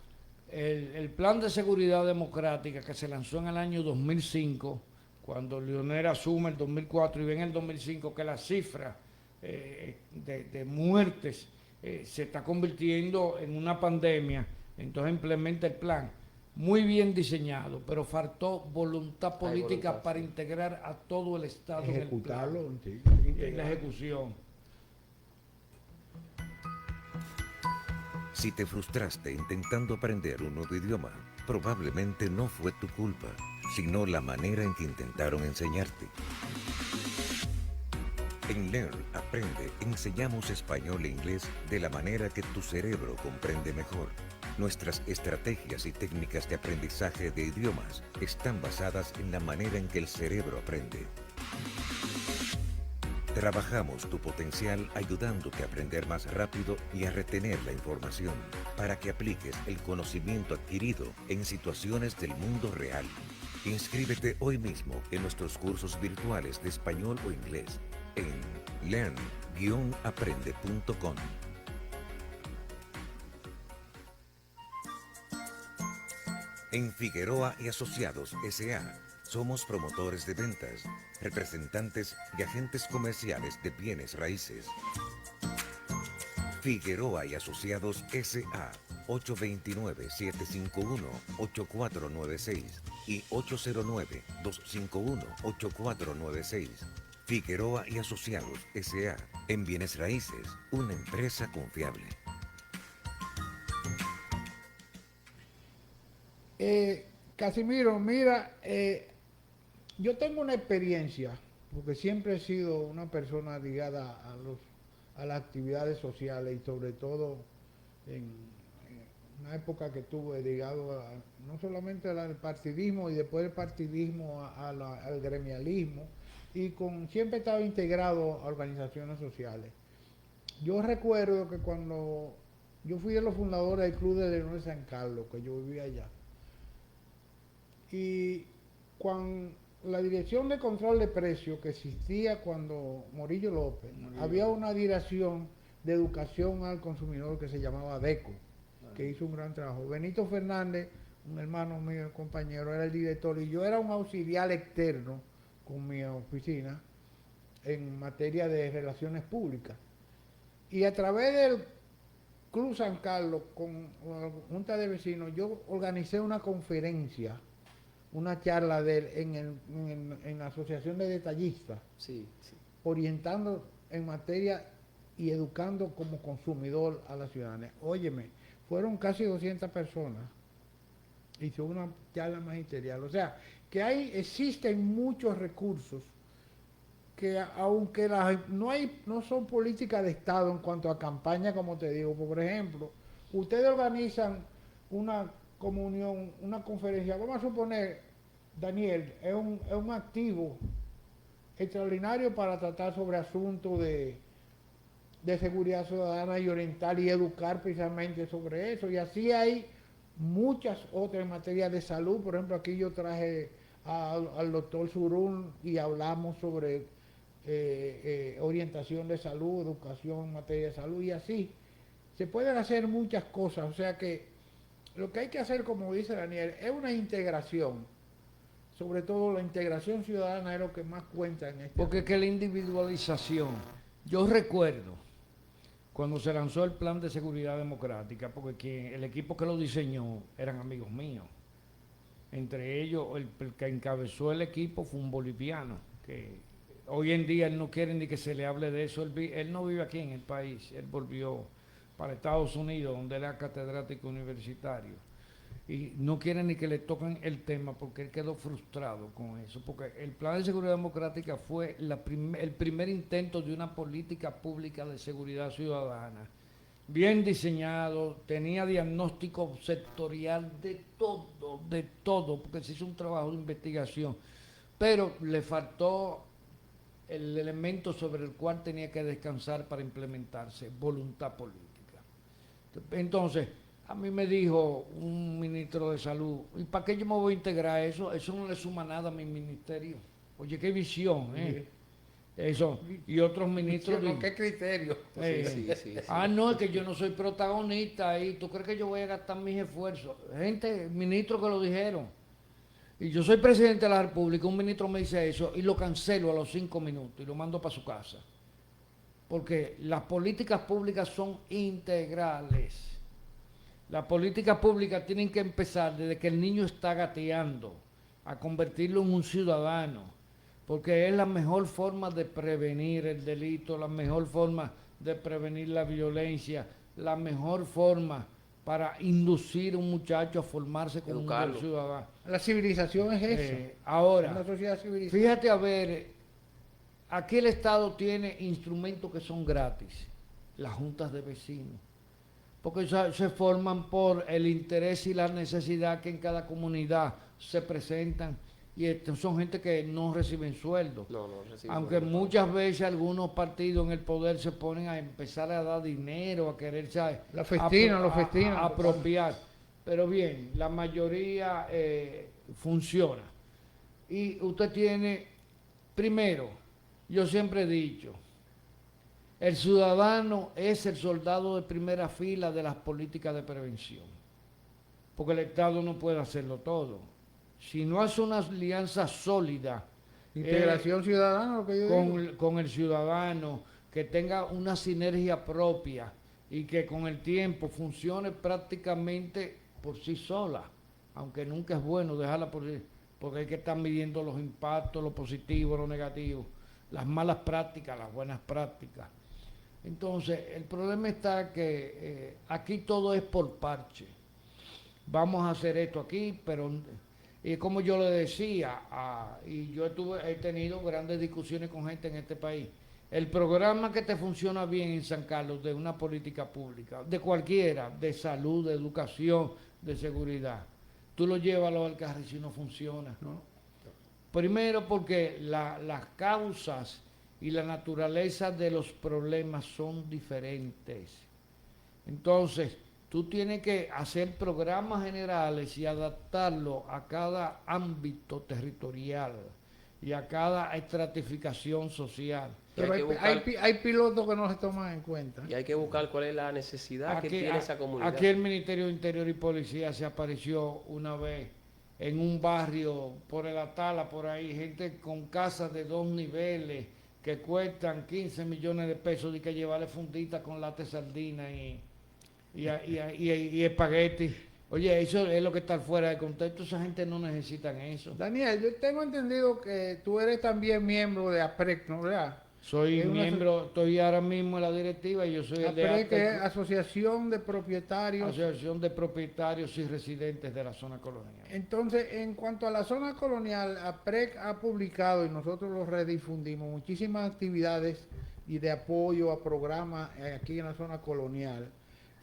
El plan de seguridad democrática que se lanzó en el año 2005, cuando Leonel asume el 2004 y ve en el 2005 que la cifra de muertes se está convirtiendo en una pandemia, entonces implementa el plan. Muy bien diseñado, pero faltó voluntad política voluntad, para sí. integrar a todo el Estado ejecutarlo. en Sí, el plan, en la integral. ejecución. Si te frustraste intentando aprender un nuevo idioma, probablemente no fue tu culpa, sino la manera en que intentaron enseñarte. En Learn, Aprende, enseñamos español e inglés de la manera que tu cerebro comprende mejor. Nuestras estrategias y técnicas de aprendizaje de idiomas están basadas en la manera en que el cerebro aprende. Trabajamos tu potencial ayudándote a aprender más rápido y a retener la información para que apliques el conocimiento adquirido en situaciones del mundo real. Inscríbete hoy mismo en nuestros cursos virtuales de español o inglés en learn-aprende.com. En Figueroa y Asociados S.A. somos promotores de ventas, representantes y agentes comerciales de bienes raíces. Figueroa y Asociados S.A. 829-751-8496 y 809-251-8496. Figueroa y Asociados S.A. En bienes raíces, una empresa confiable. Casimiro, mira, yo tengo una experiencia, porque siempre he sido una persona ligada a las actividades sociales y sobre todo en una época que tuve ligado no solamente al partidismo y después del partidismo al gremialismo y siempre estaba integrado a organizaciones sociales. Yo recuerdo que cuando yo fui de los fundadores del Club de Leonel de San Carlos, que yo vivía allá, y con la Dirección de Control de Precios que existía cuando Morillo López, había una dirección de educación al consumidor que se llamaba DECO, que hizo un gran trabajo. Benito Fernández, un hermano mío, compañero, era el director y yo era un auxiliar externo con mi oficina en materia de relaciones públicas. Y a través del Club San Carlos, con la Junta de Vecinos, yo organicé una conferencia, una charla en la Asociación de Detallistas, Sí, sí. orientando en materia y educando como consumidor a la ciudadanía. Óyeme, fueron casi 200 personas. Hizo una charla magisterial. O sea, que existen muchos recursos que aunque no son políticas de Estado en cuanto a campaña, como te digo, por ejemplo, ustedes organizan una comunión, una conferencia, vamos a suponer, Daniel, es un activo extraordinario para tratar sobre asuntos de seguridad ciudadana y oriental y educar precisamente sobre eso. Y así hay muchas otras en materia de salud. Por ejemplo, aquí yo traje al doctor Surún y hablamos sobre orientación de salud, educación en materia de salud y así. Se pueden hacer muchas cosas, o sea que lo que hay que hacer, como dice Daniel, es una integración. Sobre todo la integración ciudadana es lo que más cuenta en este. Porque que la individualización, yo recuerdo cuando se lanzó el plan de seguridad democrática, porque el equipo que lo diseñó eran amigos míos. Entre ellos, el que encabezó el equipo fue un boliviano, que hoy en día él no quiere ni que se le hable de eso. Él no vive aquí en el país, él volvió para Estados Unidos, donde él era catedrático universitario. Y no quiere ni que le toquen el tema porque él quedó frustrado con eso. Porque el plan de seguridad democrática fue el primer intento de una política pública de seguridad ciudadana. Bien diseñado, tenía diagnóstico sectorial de todo, porque se hizo un trabajo de investigación. Pero le faltó el elemento sobre el cual tenía que descansar para implementarse, voluntad política. Entonces, a mí me dijo un ministro de salud, ¿y para qué yo me voy a integrar eso? Eso no le suma nada a mi ministerio. Oye, qué visión, ¿eh? Eso. Y otros ministros... ¿Con qué criterio? Sí. No, es que yo no soy protagonista y tú crees que yo voy a gastar mis esfuerzos. Gente, ministros que lo dijeron. Y yo soy presidente de la República, un ministro me dice eso y lo cancelo a los 5 minutos y lo mando para su casa. Porque las políticas públicas son integrales. Las políticas públicas tienen que empezar desde que el niño está gateando, a convertirlo en un ciudadano, porque es la mejor forma de prevenir el delito, la mejor forma de prevenir la violencia, la mejor forma para inducir a un muchacho a formarse como un buen ciudadano. La civilización es eso. Ahora, una sociedad civilizada. Fíjate a ver, aquí el Estado tiene instrumentos que son gratis, las juntas de vecinos, porque se forman por el interés y la necesidad que en cada comunidad se presentan, y son gente que no reciben sueldo. No reciben aunque sueldo. Muchas veces algunos partidos en el poder se ponen a empezar a dar dinero, a querer los festinos. Apropiar. Pero bien, la mayoría funciona. Y usted tiene, primero, yo siempre he dicho, el ciudadano es el soldado de primera fila de las políticas de prevención, porque el Estado no puede hacerlo todo. Si no hace una alianza sólida, Integración ciudadana, lo que yo digo. con el ciudadano, que tenga una sinergia propia y que con el tiempo funcione prácticamente por sí sola, aunque nunca es bueno dejarla por sí, porque hay que estar midiendo los impactos, lo positivo, lo negativo, las malas prácticas, las buenas prácticas. Entonces, el problema está que aquí todo es por parche. Vamos a hacer esto aquí, pero... Y como yo le decía, y yo he tenido grandes discusiones con gente en este país, el programa que te funciona bien en San Carlos de una política pública, de cualquiera, de salud, de educación, de seguridad, tú lo llevas a los Alcarrizos y no funciona, ¿no? Primero porque las causas y la naturaleza de los problemas son diferentes. Entonces, tú tienes que hacer programas generales y adaptarlo a cada ámbito territorial y a cada estratificación social. Pero hay pilotos que no se toman en cuenta. Y hay que buscar cuál es la necesidad que tiene esa comunidad. Aquí el Ministerio de Interior y Policía se apareció una vez en un barrio por el Atala, por ahí, gente con casas de 2 niveles que cuestan 15 millones de pesos y que llevarle fundita con lata de sardina y espagueti. Oye, eso es lo que está fuera de contexto. Esa gente no necesita eso. Daniel, yo tengo entendido que tú eres también miembro de APREC, ¿no? ¿Verdad? Soy miembro, estoy ahora mismo en la directiva y yo soy el de APREC, que es Asociación de Propietarios. Asociación de Propietarios y Residentes de la Zona Colonial. Entonces, en cuanto a la zona colonial, APREC ha publicado, y nosotros lo redifundimos, muchísimas actividades y de apoyo a programas aquí en la zona colonial.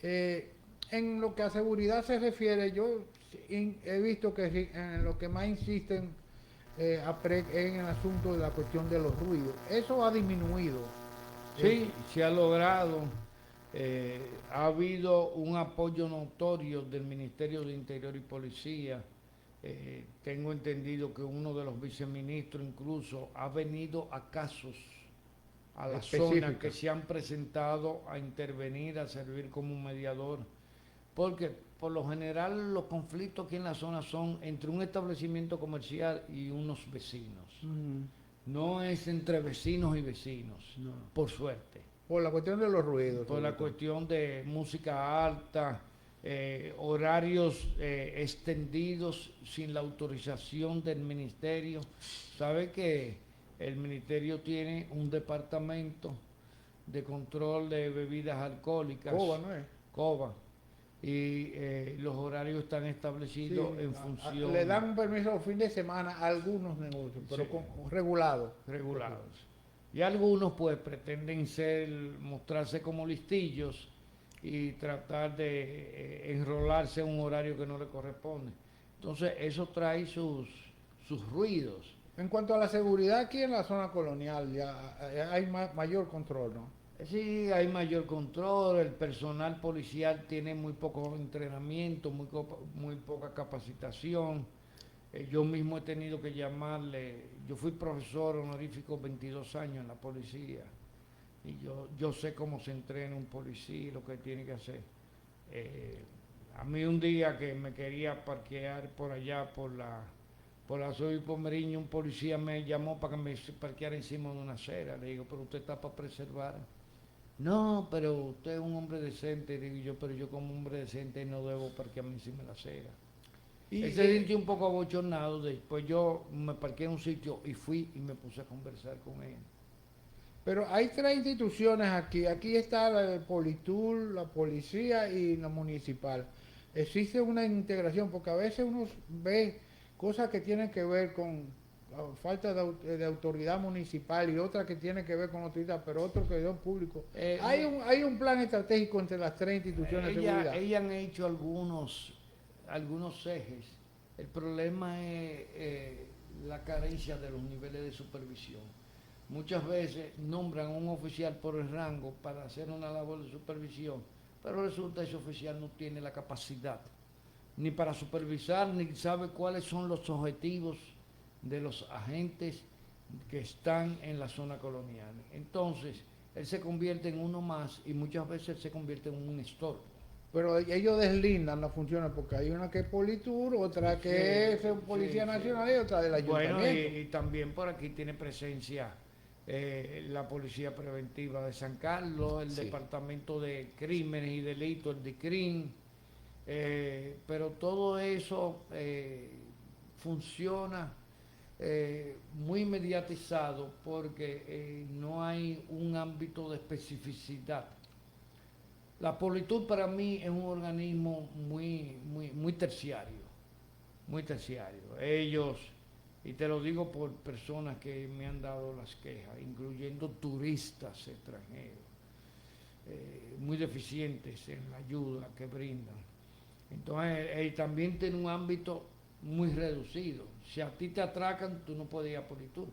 En lo que a seguridad se refiere, yo he visto que en lo que más insisten APREC es en el asunto de la cuestión de los ruidos. Eso ha disminuido. Sí, se ha logrado. Ha habido un apoyo notorio del Ministerio de Interior y Policía. Tengo entendido que uno de los viceministros incluso ha venido a casos a la específica. zona que se han presentado a intervenir, a servir como un mediador, porque por lo general los conflictos aquí en la zona son entre un establecimiento comercial y unos vecinos. No es entre vecinos y vecinos, No. por suerte. Por la cuestión de los ruidos. Por sobre la todo. cuestión de música alta, horarios extendidos sin la autorización del ministerio. Sabe que el ministerio tiene un departamento de control de bebidas alcohólicas, Coba, ¿no es? COBA, y los horarios están establecidos Sí, en función le dan un permiso fin de semana a algunos negocios, pero Sí. regulados. regulados. Y algunos pues pretenden mostrarse como listillos y tratar de enrolarse en un horario que no le corresponde. Entonces eso trae sus ruidos. En cuanto a la seguridad aquí en la zona colonial, ya hay mayor control, ¿no? Sí, hay mayor control, el personal policial tiene muy poco entrenamiento, muy poca capacitación. Yo mismo he tenido que llamarle, yo fui profesor honorífico 22 años en la policía y yo sé cómo se entrena un policía y lo que tiene que hacer. A mí un día que me quería parquear por allá, por la Soy Pomeriño, un policía me llamó para que me parqueara encima de una acera. Le digo, pero usted está para preservar. No, pero usted es un hombre decente. Digo yo, pero yo como hombre decente no debo parquearme encima de la acera. Él se sintió un poco abochornado. Después yo me parqué en un sitio y fui y me puse a conversar con él. Pero hay tres instituciones aquí. Aquí está el Politur, la policía y la municipal. Existe una integración porque a veces uno ve cosas que tienen que ver con falta de autoridad municipal y otras que tienen que ver con autoridad, pero otro que es público. Hay un plan estratégico entre las tres instituciones de seguridad. Ellas han hecho algunos ejes. El problema es la carencia de los niveles de supervisión. Muchas veces nombran a un oficial por el rango para hacer una labor de supervisión, pero resulta que ese oficial no tiene la capacidad ni para supervisar, ni sabe cuáles son los objetivos de los agentes que están en la zona colonial. Entonces, él se convierte en uno más y muchas veces se convierte en un estorbo. Pero ellos deslindan las funciones porque hay una que es Politur, otra que es Policía Nacional y otra del Ayuntamiento. Bueno, y también por aquí tiene presencia la Policía Preventiva de San Carlos, el Departamento de Crímenes y Delitos, el DICRIM, pero todo eso funciona muy mediatizado porque no hay un ámbito de especificidad. La Politur para mí es un organismo muy terciario, muy terciario. Ellos, y te lo digo por personas que me han dado las quejas, incluyendo turistas extranjeros, muy deficientes en la ayuda que brindan. Entonces, también tiene un ámbito muy reducido. Si a ti te atracan, tú no puedes ir a Politur.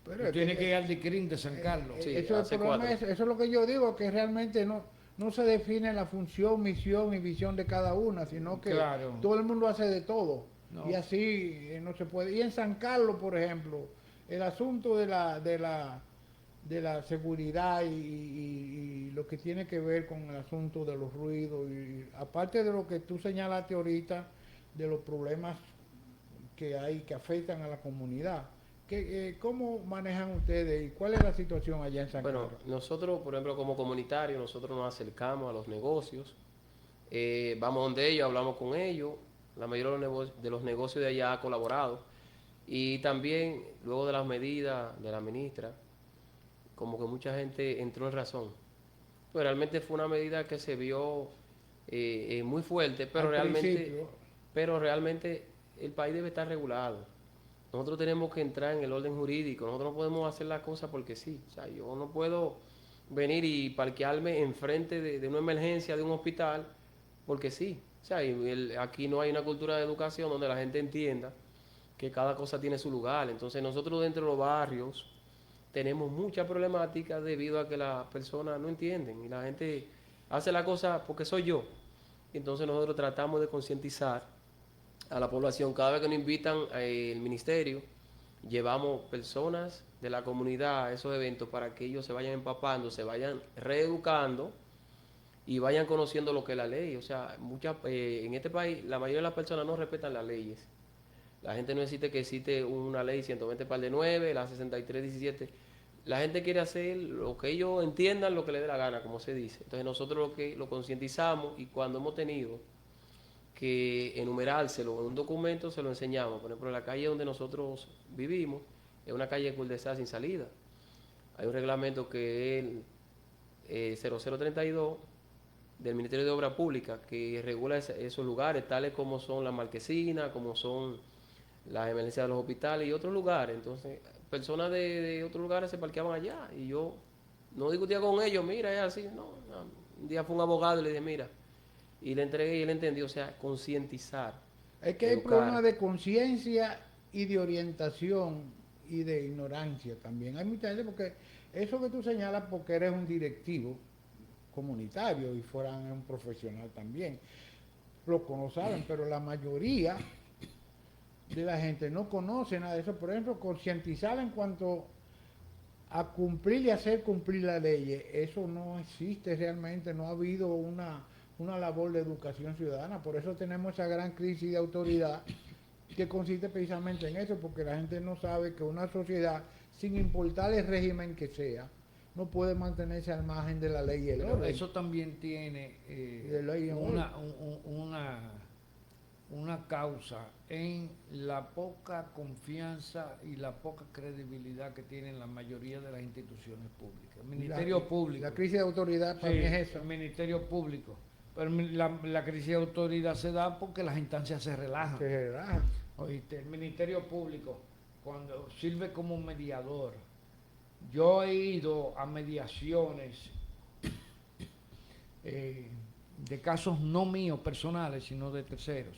Pero Tú tienes que ir al DICRIM de San Carlos. Sí, eso, hace el problema 4. eso es lo que yo digo, que realmente no se define la función, misión y visión de cada una, sino que Claro. todo el mundo hace de todo. No. Y así no se puede. Y en San Carlos, por ejemplo, el asunto de la seguridad y lo que tiene que ver con el asunto de los ruidos, y aparte de lo que tú señalaste ahorita, de los problemas que hay que afectan a la comunidad. ¿Cómo manejan ustedes y cuál es la situación allá en San Bueno, Carlos? nosotros, por ejemplo, como comunitarios, nosotros nos acercamos a los negocios, vamos donde ellos, hablamos con ellos, la mayoría de los negocios de allá ha colaborado, y también, luego de las medidas de la ministra, como que mucha gente entró en razón. Pues realmente fue una medida que se vio muy fuerte, Al principio. pero realmente el país debe estar regulado. Nosotros tenemos que entrar en el orden jurídico. Nosotros no podemos hacer las cosas porque sí. O sea, yo no puedo venir y parquearme enfrente de una emergencia de un hospital porque sí. O sea, aquí no hay una cultura de educación donde la gente entienda que cada cosa tiene su lugar. Entonces nosotros dentro de los barrios tenemos mucha problemática debido a que las personas no entienden y la gente hace la cosa porque soy yo. Entonces nosotros tratamos de concientizar a la población cada vez que nos invitan el ministerio llevamos personas de la comunidad a esos eventos para que ellos se vayan empapando, se vayan reeducando y vayan conociendo lo que es la ley. O sea, en este país la mayoría de las personas no respetan las leyes. La gente no existe que existe una ley 120 par de 9, la 6317. La gente quiere hacer lo que ellos entiendan, lo que les dé la gana, como se dice. Entonces nosotros lo concientizamos, y cuando hemos tenido que enumerárselo en un documento, se lo enseñamos. Por ejemplo, la calle donde nosotros vivimos es una calle cul-de-sac sin salida. Hay un reglamento que es el 0032 del Ministerio de Obras Públicas, que regula esos lugares, tales como son las marquesinas, como son las emergencias de los hospitales y otros lugares. Entonces, personas de otros lugares se parqueaban allá, y yo no discutía con ellos, mira, es así, no. Un día fue un abogado y le dije, mira, y le entregué y él entendió. O sea, concientizar. Es que hay educar. problemas de conciencia y de orientación y de ignorancia también. Hay mucha gente, porque eso que tú señalas, porque eres un directivo comunitario y fueran un profesional también, lo conocen, pero la mayoría de la gente no conoce nada de eso. Por ejemplo, concientizar en cuanto a cumplir y hacer cumplir la ley, eso no existe realmente, no ha habido una labor de educación ciudadana. Por eso tenemos esa gran crisis de autoridad, que consiste precisamente en eso, porque la gente no sabe que una sociedad, sin importar el régimen que sea, no puede mantenerse al margen de la ley y el Pero orden. eso también tiene De ley y una causa en la poca confianza y la poca credibilidad que tienen la mayoría de las instituciones públicas. El Ministerio Público. La crisis de autoridad para mí es eso. El Ministerio Público. Pero la crisis de autoridad se da porque las instancias se relajan. Se relaja. Oíste, el Ministerio Público, cuando sirve como mediador, yo he ido a mediaciones de casos no míos personales, sino de terceros.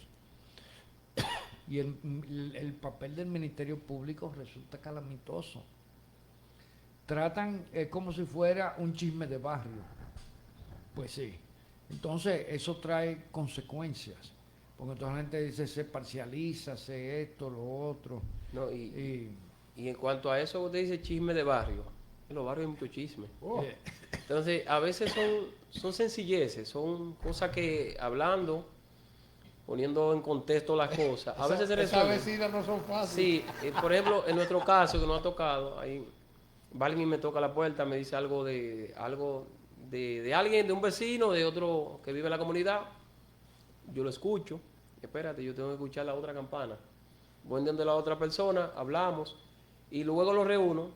Y el papel del Ministerio Público resulta calamitoso. Tratan como si fuera un chisme de barrio. Pues sí. Entonces, eso trae consecuencias. Porque toda la gente dice, se parcializa, se esto, lo otro. No, y en cuanto a eso, usted dice chisme de barrio. En los barrios hay mucho chisme. Oh. Entonces, a veces son sencilleces, son cosas que hablando, poniendo en contexto las cosas, a veces se Esas resuelven. vecinas no son fáciles. Sí, por ejemplo, en nuestro caso, que nos ha tocado, ahí alguien me toca la puerta, me dice algo de alguien, de un vecino, de otro que vive en la comunidad. Yo lo escucho. Espérate, yo tengo que escuchar la otra campana. Voy donde la otra persona, hablamos, y luego lo reúno,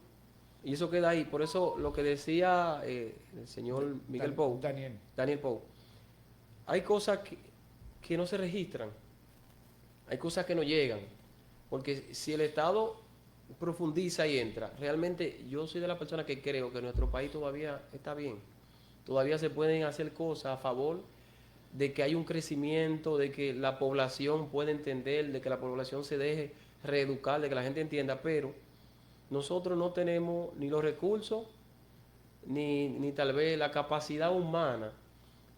y eso queda ahí. Por eso lo que decía el señor Miguel Pou, Daniel Pou, hay cosas que no se registran, hay cosas que no llegan, porque si el Estado profundiza y entra, realmente yo soy de la persona que creo que nuestro país todavía está bien, todavía se pueden hacer cosas a favor de que hay un crecimiento, de que la población puede entender, de que la población se deje reeducar, de que la gente entienda, pero nosotros no tenemos ni los recursos, ni tal vez la capacidad humana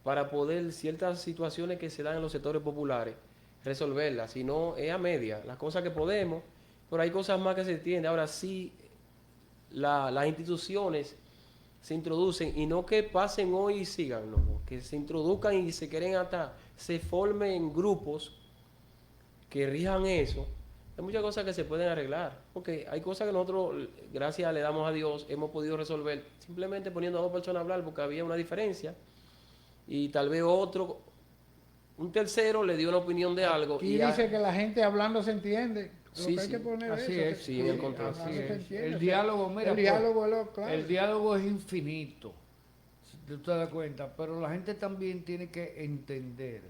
para poder ciertas situaciones que se dan en los sectores populares, resolverlas, sino es a media, las cosas que podemos, pero hay cosas más que se entienden. Ahora sí, las instituciones se introducen, y no que pasen hoy y sigan, no, que se introduzcan y se quieren hasta, se formen grupos que rijan eso. Hay muchas cosas que se pueden arreglar, porque hay cosas que nosotros, gracias le damos a Dios, hemos podido resolver simplemente poniendo a dos personas a hablar, porque había una diferencia, y tal vez un tercero le dio una opinión de algo. Y dice que la gente hablando se entiende. Sí, Lo que hay sí. que poner Así eso, es, que sí, en el control. hablando Así se es. entiende, El o sea, diálogo, mira, el diálogo es lo clave. el diálogo es infinito, si tú te das cuenta, pero la gente también tiene que entender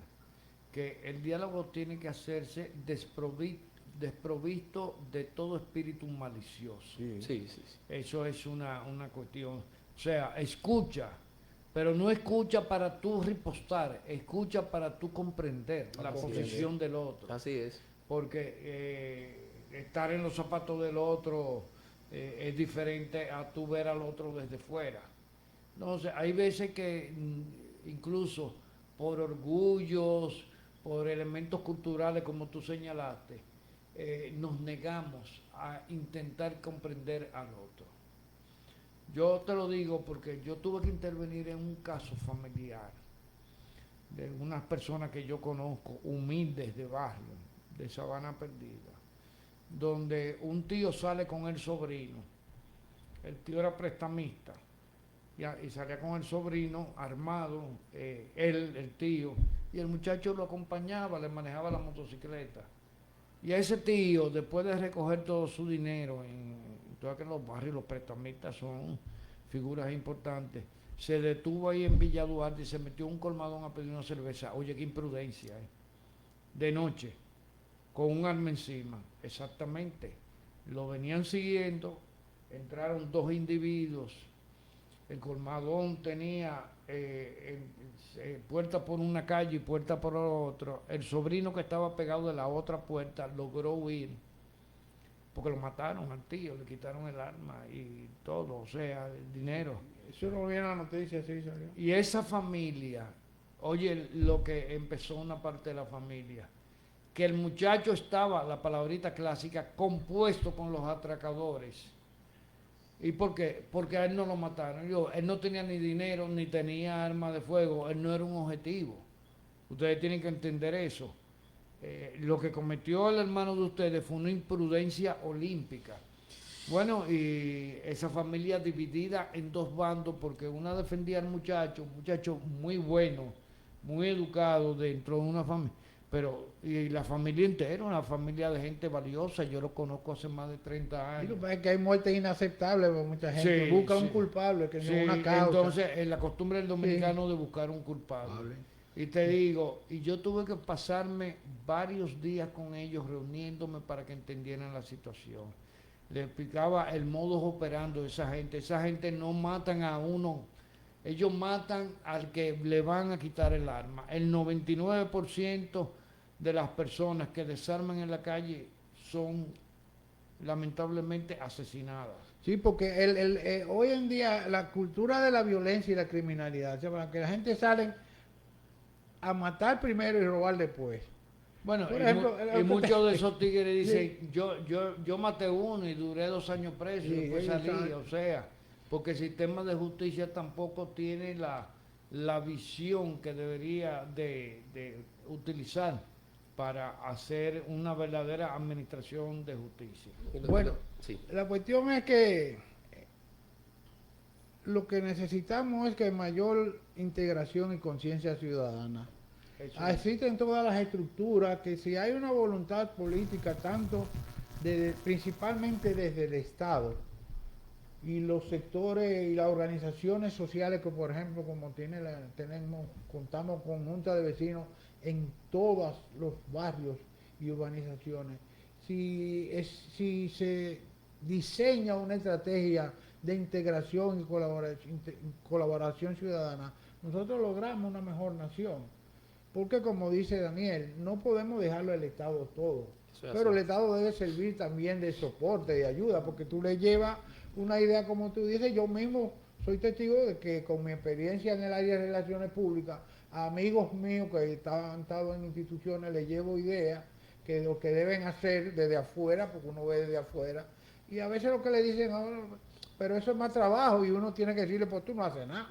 que el diálogo tiene que hacerse desprovisto de todo espíritu malicioso. Sí. Sí, sí, sí. Eso es una cuestión. O sea, escucha, pero no escucha para tú ripostar, escucha para tú comprender la posición del otro. Así es. Porque estar en los zapatos del otro es diferente a tú ver al otro desde fuera. Entonces, hay veces que incluso por orgullos, por elementos culturales, como tú señalaste, nos negamos a intentar comprender al otro. Yo te lo digo porque yo tuve que intervenir en un caso familiar de unas personas que yo conozco, humildes de barrio, de Sabana Perdida, donde un tío sale con el sobrino, el tío era prestamista, y salía con el sobrino armado, él, el tío, y el muchacho lo acompañaba, le manejaba la motocicleta. Y a ese tío, después de recoger todo su dinero, en todos los barrios los prestamistas son figuras importantes, se detuvo ahí en Villa Duarte y se metió a un colmadón a pedir una cerveza. Oye, qué imprudencia, de noche, con un arma encima. Exactamente. Lo venían siguiendo, entraron dos individuos. El colmadón tenía puerta por una calle y puerta por otra. El sobrino que estaba pegado de la otra puerta logró huir, porque lo mataron al tío, le quitaron el arma y todo, o sea, el dinero. Eso no viene en la noticia, sí salió. Y esa familia, oye lo que empezó una parte de la familia, que el muchacho estaba, la palabrita clásica, compuesto con los atracadores. ¿Y por qué? Porque a él no lo mataron. Él no tenía ni dinero, ni tenía arma de fuego, él no era un objetivo. Ustedes tienen que entender eso. Lo que cometió el hermano de ustedes fue una imprudencia olímpica. Bueno, y esa familia dividida en dos bandos, porque una defendía al muchacho, un muchacho muy bueno, muy educado dentro de una familia, pero y la familia entera, una familia de gente valiosa, yo lo conozco hace más de 30 años. Y lo que pasa es que hay muertes inaceptables, porque mucha gente Sí, busca sí. un culpable, que no Sí, es una causa. entonces, en la costumbre del dominicano de buscar un culpable. Y te digo, y yo tuve que pasarme varios días con ellos reuniéndome para que entendieran la situación. Le explicaba el modus operandi de esa gente. Esa gente no matan a uno, ellos matan al que le van a quitar el arma. El 99% de las personas que desarman en la calle son lamentablemente asesinadas. Sí, porque hoy en día la cultura de la violencia y la criminalidad, o sea, para que la gente sale a matar primero y robar después. Bueno, Por ejemplo, y muchos de esos tigres dicen, yo maté uno y duré 2 años preso y Sí, después ellos salí, saben. o sea, porque el sistema de justicia tampoco tiene la visión que debería de utilizar para hacer una verdadera administración de justicia. Bueno, sí. la cuestión es que lo que necesitamos es que mayor integración y conciencia ciudadana. Eso Existen todas las estructuras que si hay una voluntad política, tanto principalmente desde el Estado y los sectores y las organizaciones sociales, que por ejemplo, como contamos con junta de vecinos en todos los barrios y urbanizaciones, si se diseña una estrategia de integración y colaboración ciudadana, nosotros logramos una mejor nación. Porque como dice Daniel, no podemos dejarlo al Estado todo. Pero el Estado debe servir también de soporte, de ayuda, porque tú le llevas una idea, como tú dices. Yo mismo soy testigo de que con mi experiencia en el área de relaciones públicas, a amigos míos que han estado en instituciones, les llevo ideas que lo que deben hacer desde afuera, porque uno ve desde afuera, y a veces lo que le dicen, pero eso es más trabajo, y uno tiene que decirle, pues tú no haces nada.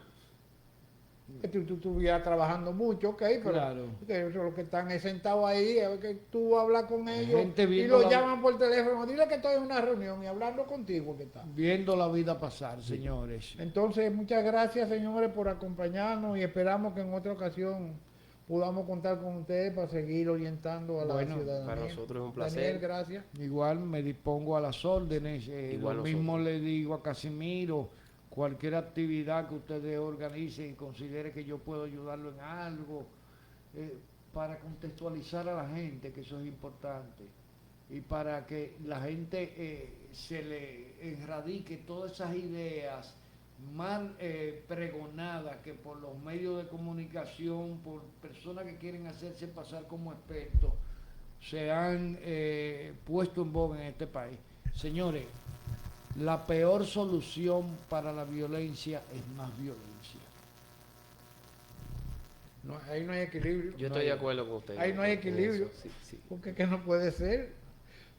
Que tú estuvieras trabajando mucho, ok, pero Claro. que los que están sentados ahí, a ver que tú hablas con ellos Gente y viendo lo llaman por teléfono, dile que estoy en una reunión y hablando contigo que está. Viendo la vida pasar, señores. Entonces, muchas gracias, señores, por acompañarnos y esperamos que en otra ocasión podamos contar con ustedes para seguir orientando a la Bueno, ciudadanía. para nosotros es un placer. Daniel, gracias. Igual me dispongo a las órdenes. Igual Lo mismo nosotros. le digo a Casimiro, cualquier actividad que ustedes organicen y considere que yo puedo ayudarlo en algo, para contextualizar a la gente, que eso es importante, y para que la gente se le erradique todas esas ideas mal pregonadas que por los medios de comunicación, por personas que quieren hacerse pasar como expertos, se han puesto en boga en este país. Señores, la peor solución para la violencia es más violencia. No, ahí no hay equilibrio. Yo estoy de acuerdo con usted. Ahí no hay en equilibrio. eso, sí, sí. Porque que no puede ser.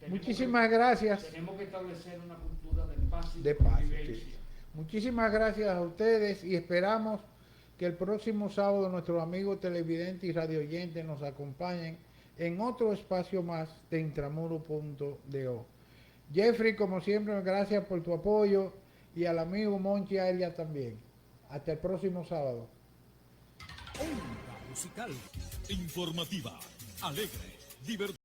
Muchísimas gracias. Tenemos que establecer una cultura de paz y De paz, convivencia. sí. Muchísimas gracias a ustedes y esperamos que el próximo sábado nuestros amigos televidentes y radioyentes nos acompañen en otro espacio más de Intramuro.do. Jeffrey, como siempre, gracias por tu apoyo y al amigo Monchi Aelia también. Hasta el próximo sábado. Onda musical, informativa, alegre, divertida.